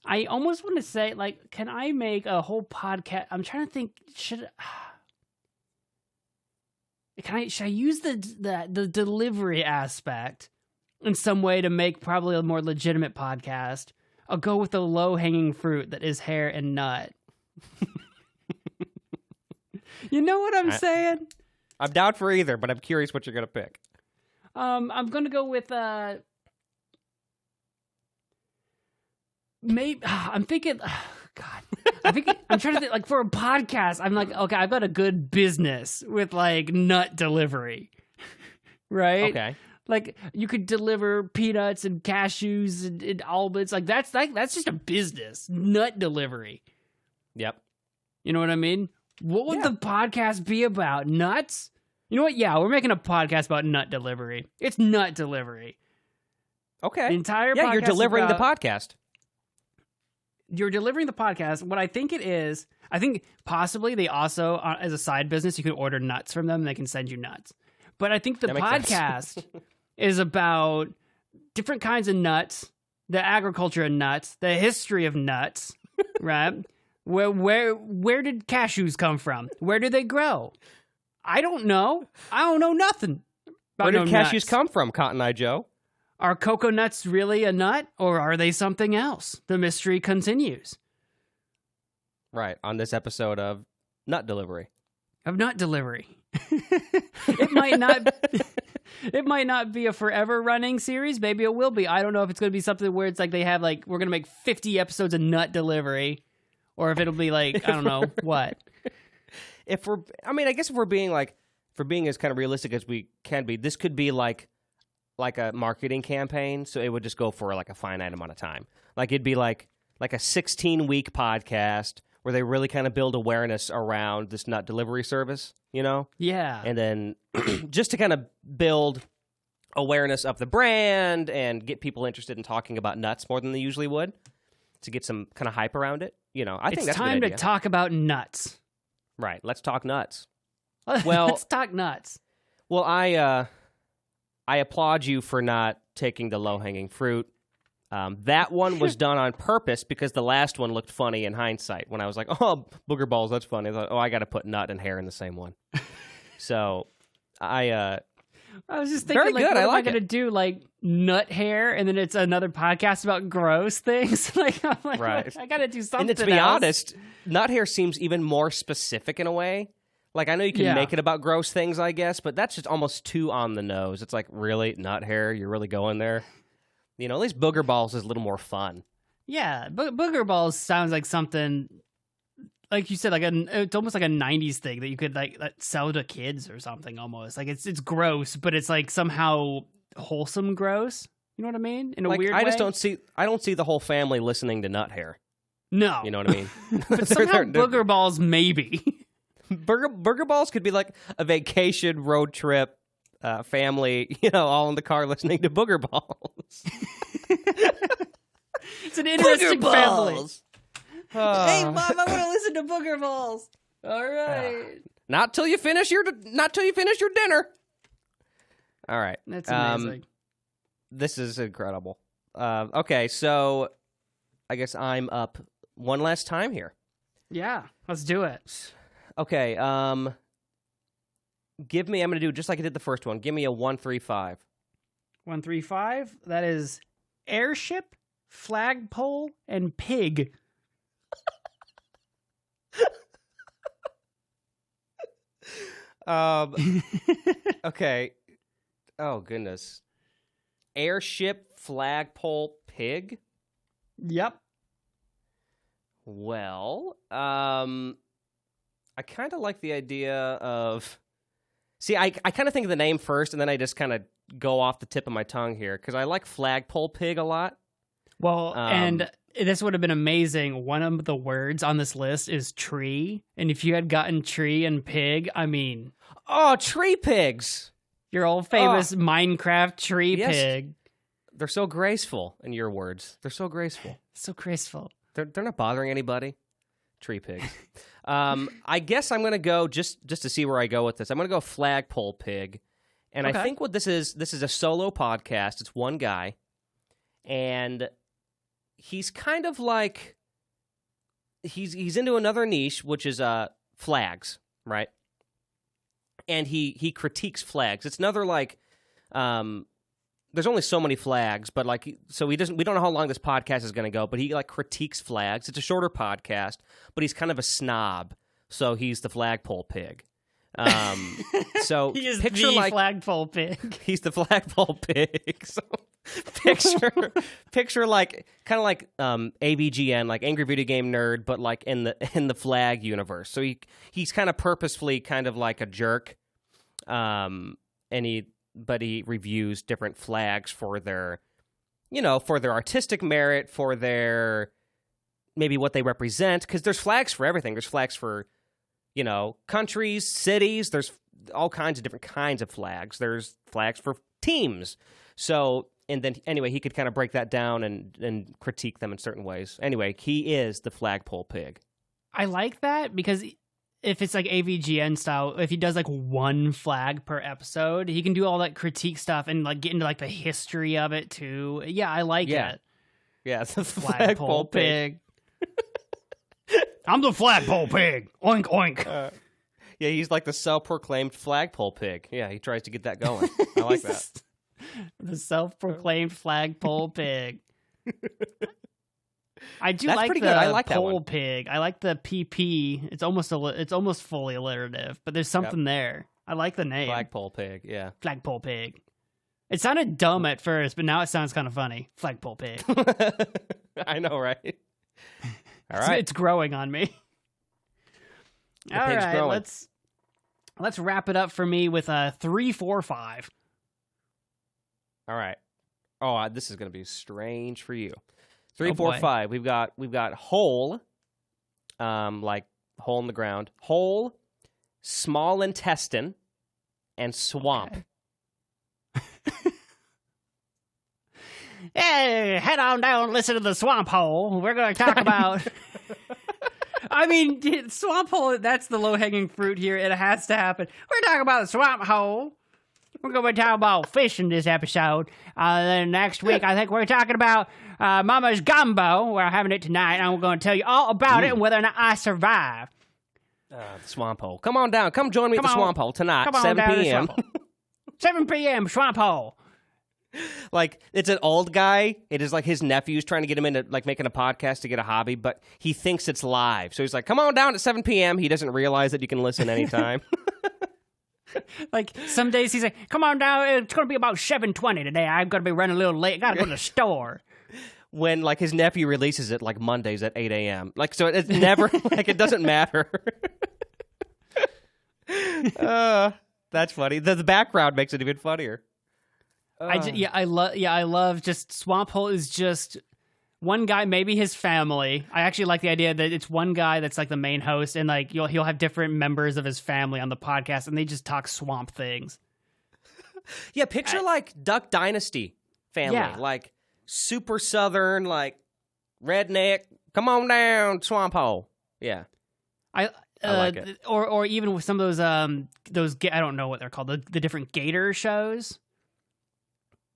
I almost want to say, like, can I make a whole podcast? I'm trying to think, should I use the delivery aspect in some way to make probably a more legitimate podcast? I'll go with the low-hanging fruit that is hair and nut. You know what I'm saying? I'm down for either, but I'm curious what you're going to pick. I'm going to go with maybe I'm thinking I'm trying to think, like, for a podcast, I'm like, okay, I've got a good business with like nut delivery. Right? Okay. Like you could deliver peanuts and cashews and almonds. Like that's just a business. Nut delivery. Yep. You know what I mean? What would the podcast be about? Nuts? You know what? Yeah, we're making a podcast about nut delivery. It's nut delivery. Okay. The entire yeah, podcast you're delivering the podcast. You're delivering the podcast. What I think it is, I think possibly they also, as a side business, you could order nuts from them and they can send you nuts. But I think the podcast is about different kinds of nuts, the agriculture of nuts, the history of nuts, right? Where did cashews come from? Where do they grow? I don't know. I don't know nothing. Where did cashews come from, Cotton Eye Joe? Are cocoa nuts really a nut, or are they something else? The mystery continues. Right, on this episode of Nut Delivery. Of nut delivery. It might not be a forever running series. Maybe it will be. I don't know if it's going to be something where it's like they have like, we're going to make 50 episodes of nut delivery, or if it'll be like, I don't know, what. I guess if we're being as kind of realistic as we can be, this could be like a marketing campaign, so it would just go for like a finite amount of time. Like it'd be like a 16-week podcast where they really kind of build awareness around this nut delivery service, you know? Yeah. And then just to kind of build awareness of the brand and get people interested in talking about nuts more than they usually would, to get some kind of hype around it. You know, I think that's a good idea. It's time to talk about nuts. Right. Let's talk nuts. Well, let's talk nuts. Well, I applaud you for not taking the low-hanging fruit. That one was done on purpose because the last one looked funny in hindsight. When I was like, oh, booger balls, that's funny. I thought, I got to put nut and hair in the same one. So I was just thinking, very good. What I am like I going to do? Like nut hair, and then it's another podcast about gross things? Like, I'm like, right. I got to do something And to be honest, nut hair seems even more specific in a way. Like, I know you can make it about gross things, I guess, but that's just almost too on the nose. It's like, really? Nut hair? You're really going there? You know, at least booger balls is a little more fun. Yeah, booger balls sounds like something, like you said, it's almost like a 90s thing that you could like sell to kids or something almost. Like, it's gross, but it's like somehow wholesome gross. You know what I mean? In a weird way. I don't see the whole family listening to nut hair. No. You know what I mean? But somehow booger balls, maybe. Burger balls could be like a vacation road trip, family, all in the car listening to booger balls. It's an interesting family. Hey, Mom, I want to listen to booger balls. All right. Not till you finish your dinner. All right. That's amazing. This is incredible. Okay, so I guess I'm up one last time here. Yeah, let's do it. Okay, I'm going to do just like I did the first one. Give me a 1-3-5. 1-3-5? That is airship, flagpole, and pig. Okay. Oh, goodness. Airship, flagpole, pig? Yep. Well, I kind of like the idea of... See, I kind of think of the name first, and then I just kind of go off the tip of my tongue here, because I like flagpole pig a lot. Well, and this would have been amazing. One of the words on this list is tree, and if you had gotten tree and pig, I mean... Oh, tree pigs! Your old famous Minecraft tree pig. They're so graceful, in your words. They're so graceful. So graceful. They're not bothering anybody. Tree pigs. I guess I'm going to go, just to see where I go with this, I'm going to go flagpole pig. And I think what this is a solo podcast. It's one guy. And he's kind of like, he's into another niche, which is flags, right? And he critiques flags. It's another like, there's only so many flags, but like, so we don't know how long this podcast is going to go, but he like critiques flags. It's a shorter podcast, but he's kind of a snob, so he's the flagpole pig. So he is picture the like flagpole pig. He's the flagpole pig. So picture like kind of like AVGN, like Angry Video Game Nerd, but like in the flag universe. So he's kind of purposefully kind of like a jerk, and he reviews different flags for their, for their artistic merit, for their maybe what they represent, because there's flags for everything. There's flags for, countries, cities. There's all kinds of different kinds of flags. There's flags for teams. So, and then anyway, he could kind of break that down and critique them in certain ways. Anyway, he is the flagpole pig. I like that because if it's like AVGN style, if he does like one flag per episode, he can do all that critique stuff and like get into like the history of it too. Yeah, I like it. Yeah, it's the flagpole pig. I'm the flagpole pig. Oink, oink. Yeah, he's like the self-proclaimed flagpole pig. Yeah, he tries to get that going. I like that. The self-proclaimed flagpole pig. I do like the I like pole pig. I like the PP. It's almost fully alliterative, but there's something there. I like the name. Flagpole pig, yeah. Flagpole pig. It sounded dumb at first, but now it sounds kind of funny. Flagpole pig. I know, right? All right. It's growing on me. The pig's growing. Let's wrap it up for me with a 3, 4, 5. All right. Oh, this is going to be strange for you. 3, 4, 5. We've got hole, like hole in the ground, hole, small intestine, and swamp. Okay. Hey, head on down and listen to the swamp hole. We're going to talk about... I mean, swamp hole, that's the low-hanging fruit here. It has to happen. We're talking about the swamp hole. We're going to be talking about fishing this episode. Then next week, I think we're talking about Mama's Gumbo. We're having it tonight, and I'm going to tell you all about it and whether or not I survive. The swamp hole. Come on down. Come join me at the swamp hole tonight, 7 p.m. 7 p.m., swamp hole. Like, it's an old guy. It is like his nephew's trying to get him into, like, making a podcast to get a hobby, but he thinks it's live. So he's like, come on down at 7 p.m. He doesn't realize that you can listen anytime. Like, some days he's like, come on down. It's going to be about 7:20 today. I'm going to be running a little late. Got to go to the store. When, like, his nephew releases it, like, Mondays at 8 a.m. Like, so it's never, like, it doesn't matter. That's funny. The background makes it even funnier. I love just swamp hole is just one guy, maybe his family. I actually like the idea that it's one guy that's like the main host, and like he'll have different members of his family on the podcast, and they just talk swamp things. Yeah, picture like Duck Dynasty family, like super southern, like redneck. Come on down, swamp hole. Yeah, I like it. Or even with some of those I don't know what they're called, the different gator shows.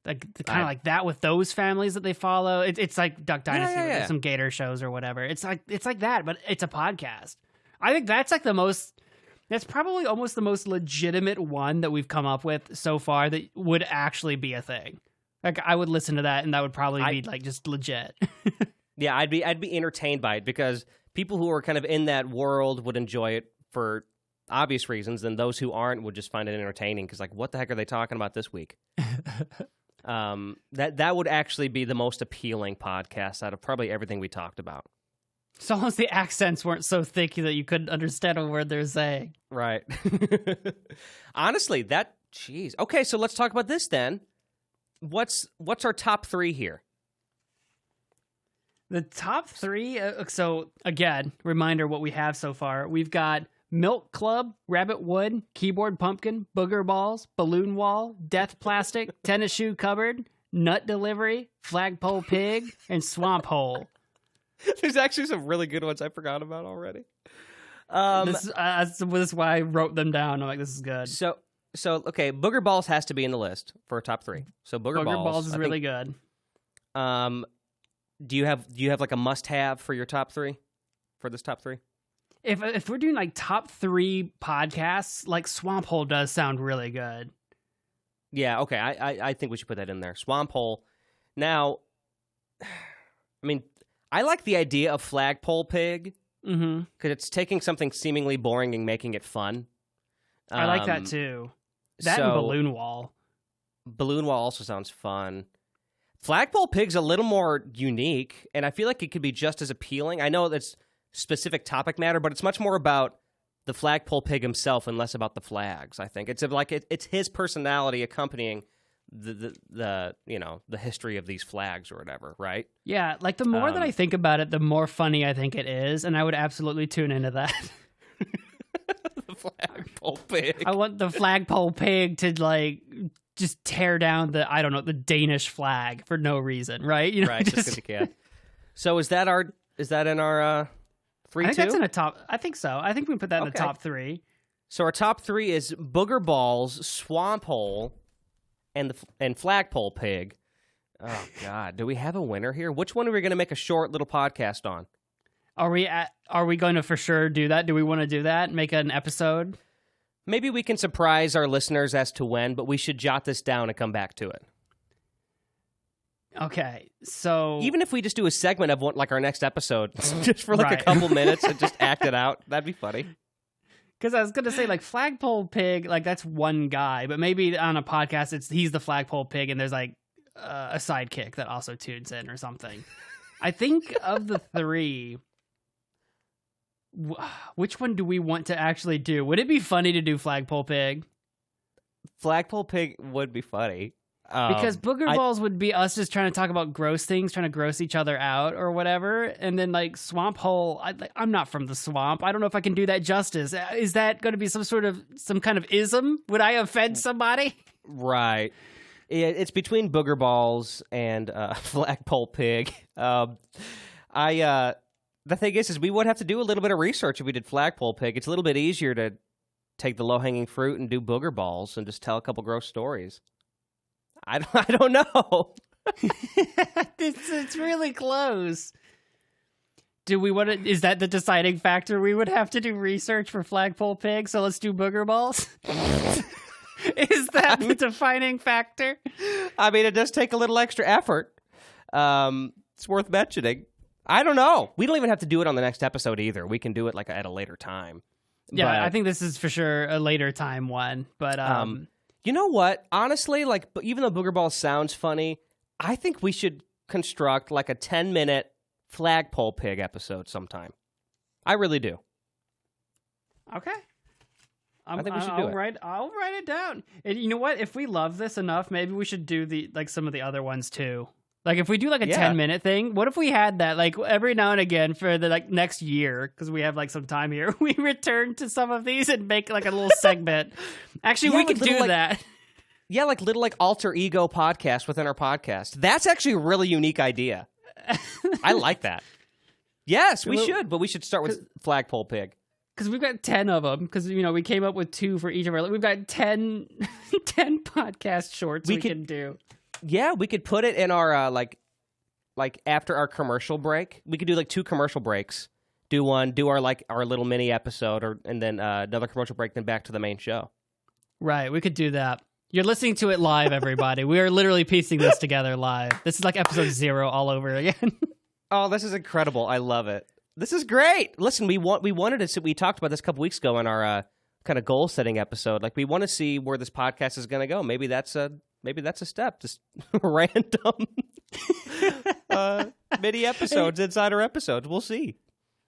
Like kind of like that with those families that they follow. It's like Duck Dynasty, with some gator shows or whatever. It's like that, but it's a podcast. I think that's like that's probably almost the most legitimate one that we've come up with so far that would actually be a thing. Like I would listen to that, and that would probably be like just legit. Yeah, I'd be entertained by it because people who are kind of in that world would enjoy it for obvious reasons, and those who aren't would just find it entertaining because like, what the heck are they talking about this week? That would actually be the most appealing podcast out of probably everything we talked about. So long as the accents weren't so thick that you couldn't understand a word they're saying. Right. Honestly, jeez. Okay, so let's talk about this then. What's our top 3 here? The top 3, so again, reminder what we have so far. We've got Milk Club, Rabbit Wood, Keyboard Pumpkin, Booger Balls, Balloon Wall, Death Plastic, Tennis Shoe Cupboard, Nut Delivery, Flagpole Pig, and Swamp Hole. There's actually some really good ones I forgot about already. This is why I wrote them down. I'm like, this is good. So okay, Booger Balls has to be in the list for a top 3. So Booger Balls is really good. Do you have like a must-have for your top 3? For this top 3? If we're doing like top 3 podcasts, like Swamp Hole does sound really good. Yeah, okay. I think we should put that in there. Swamp Hole. Now, I mean, I like the idea of Flagpole Pig because it's taking something seemingly boring and making it fun. I like that too. That and Balloon Wall. Balloon Wall also sounds fun. Flagpole Pig's a little more unique, and I feel like it could be just as appealing. I know that's specific topic matter, but it's much more about the Flagpole Pig himself and less about the flags. I think it's his personality accompanying the history of these flags or whatever, right? Yeah, like the more that I think about it, the more funny I think it is, and I would absolutely tune into that. flagpole pig. I want the flagpole pig to like just tear down the Danish flag for no reason, right? You know, Right, just because you can. So is that in our 3, I think 2? that's in a top. I think so. I think we put that in the top 3. So our top 3 is Booger Balls, Swamp Hole, and Flagpole Pig. Oh God, do we have a winner here? Which one are we going to make a short little podcast on? Are we going to for sure do that? Do we want to do that? Make an episode? Maybe we can surprise our listeners as to when, but we should jot this down and come back to it. Okay, so even if we just do a segment of like our next episode, just for like a couple minutes and just act it out, that'd be funny. Because I was going to say, like, flagpole pig, like, that's one guy. But maybe on a podcast, he's the flagpole pig, and there's, like, a sidekick that also tunes in or something. I think of the 3, which one do we want to actually do? Would it be funny to do flagpole pig? Flagpole pig would be funny. Because Booger Balls would be us just trying to talk about gross things, trying to gross each other out or whatever. And then, like, Swamp Hole, I'm not from the swamp. I don't know if I can do that justice. Is that going to be some kind of ism? Would I offend somebody? Right. It's between Booger Balls and Flagpole Pig. The thing is we would have to do a little bit of research if we did Flagpole Pig. It's a little bit easier to take the low-hanging fruit and do Booger Balls and just tell a couple gross stories. I don't know. It's really close. Do we want to? Is that the deciding factor? We would have to do research for Flagpole Pig, so let's do Booger Balls. Is that the defining factor? I mean, it does take a little extra effort. It's worth mentioning. I don't know. We don't even have to do it on the next episode either. We can do it like at a later time. Yeah, but, I think this is for sure a later time one. But you know what? Honestly, like, even though Booger Balls sounds funny, I think we should construct like a 10-minute Flagpole Pig episode sometime. I really do. Okay. I think we should do it. I'll write it down. And you know what? If we love this enough, maybe we should do some of the other ones too. Like if we do like a 10-minute thing, what if we had that like every now and again for the like next year, because we have like some time here, we return to some of these and make like a little segment. Actually, we could do that. Yeah, like little like alter ego podcast within our podcast. That's actually a really unique idea. I like that. Yes, we should, but we should start with Flagpole Pig. Because we've got 10 of them, because, you know, we came up with 2 for each of our... We've got 10 podcast shorts we can do. Yeah, we could put it in our, like after our commercial break. We could do, like, 2 commercial breaks. Do our little mini episode, and then another commercial break, then back to the main show. Right, we could do that. You're listening to it live, everybody. We are literally piecing this together live. This is like episode 0 all over again. Oh, this is incredible. I love it. This is great. Listen, we wanted to. We talked about this a couple weeks ago in our kind of goal setting episode. Like, we want to see where this podcast is going to go. Maybe that's a step. Just random mini episodes inside our episodes. We'll see.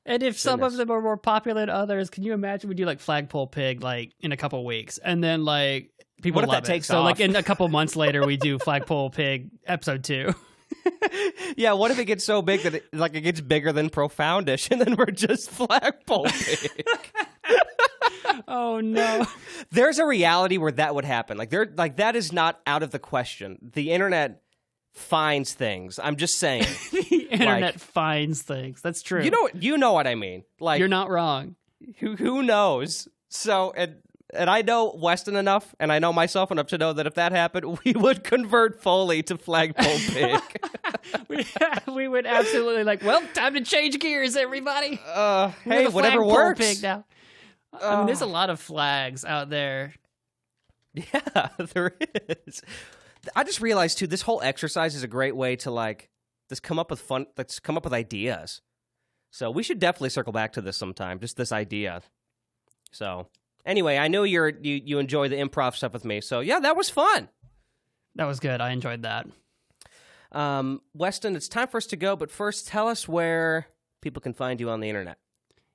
And if some of them are more popular than others, can you imagine we do like Flagpole Pig like in a couple weeks, and then like people love it. So like in a couple months later, we do Flagpole Pig episode 2. Yeah, what if it gets so big that it gets bigger than Profoundish, and then we're just Flagpole Pig? Oh no! There's a reality where that would happen. That is not out of the question. The internet finds things. I'm just saying. The internet finds things. That's true. You know what I mean. Like, you're not wrong. Who knows? So and I know Weston enough, and I know myself enough to know that if that happened, we would convert fully to Flagpole Pig. we would absolutely time to change gears, everybody. Hey, whatever works. Pig now. I mean, there's a lot of flags out there. Yeah, there is. I just realized too, this whole exercise is a great way to just come up with fun. Let's come up with ideas. So we should definitely circle back to this sometime. Just this idea. So. Anyway, I know you enjoy the improv stuff with me, so yeah, that was fun. That was good. I enjoyed that. Weston, it's time for us to go, but first, tell us where people can find you on the internet.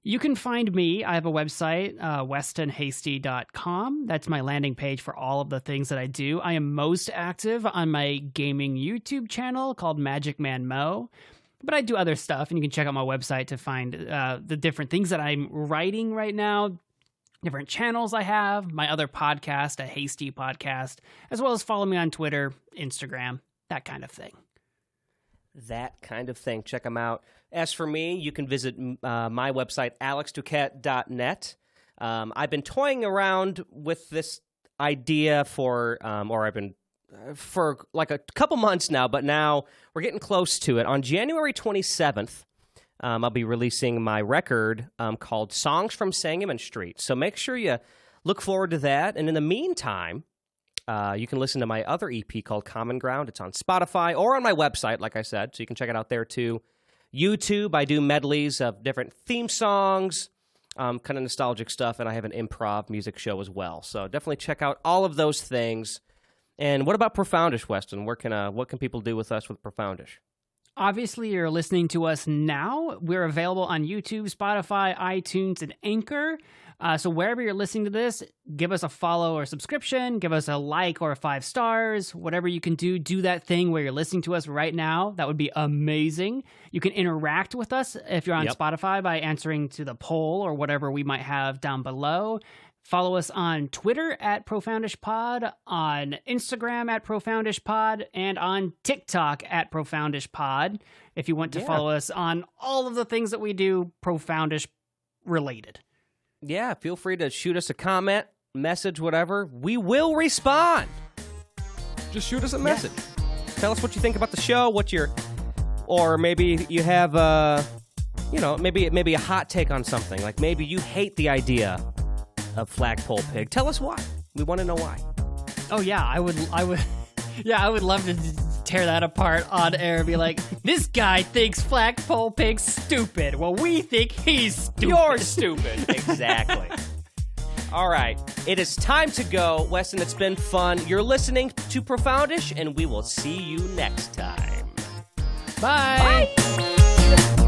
You can find me. I have a website, westonhasty.com. That's my landing page for all of the things that I do. I am most active on my gaming YouTube channel called Magic Man Mo, but I do other stuff, and you can check out my website to find the different things that I'm writing right now. different channels I have, my other podcast, a Hasty Podcast, as well as follow me on Twitter, Instagram, that kind of thing. That kind of thing. Check them out. As for me, you can visit my website, alexduquette.net. I've been toying around with this idea for like a couple months now, but now we're getting close to it. On January 27th, I'll be releasing my record called Songs from Sangamon Street. So make sure you look forward to that. And in the meantime, you can listen to my other EP called Common Ground. It's on Spotify or on my website, like I said, so you can check it out there too. YouTube, I do medleys of different theme songs, kind of nostalgic stuff, and I have an improv music show as well. So definitely check out all of those things. And what about Profoundish, Weston? What can people do with us with Profoundish? Obviously, you're listening to us now. We're available on YouTube, Spotify, iTunes, and Anchor. So wherever you're listening to this, give us a follow or subscription, give us a like or 5 stars, whatever you can do that thing where you're listening to us right now. That would be amazing. You can interact with us if you're on Spotify by answering to the poll or whatever we might have down below. Follow us on Twitter at ProfoundishPod, on Instagram at ProfoundishPod, and on TikTok at ProfoundishPod. If you want to follow us on all of the things that we do, Profoundish related. Yeah, feel free to shoot us a comment, message, whatever. We will respond. Just shoot us a message. Tell us what you think about the show, or maybe you have, maybe a hot take on something. Like maybe you hate the idea of Flagpole Pig. Tell us why. We want to know why. Oh yeah, I would love to tear that apart on air and be like, this guy thinks Flagpole Pig's stupid. Well, we think he's stupid. You're stupid. Exactly. All right. It is time to go. Weston, it's been fun. You're listening to Profoundish, and we will see you next time. Bye. Bye.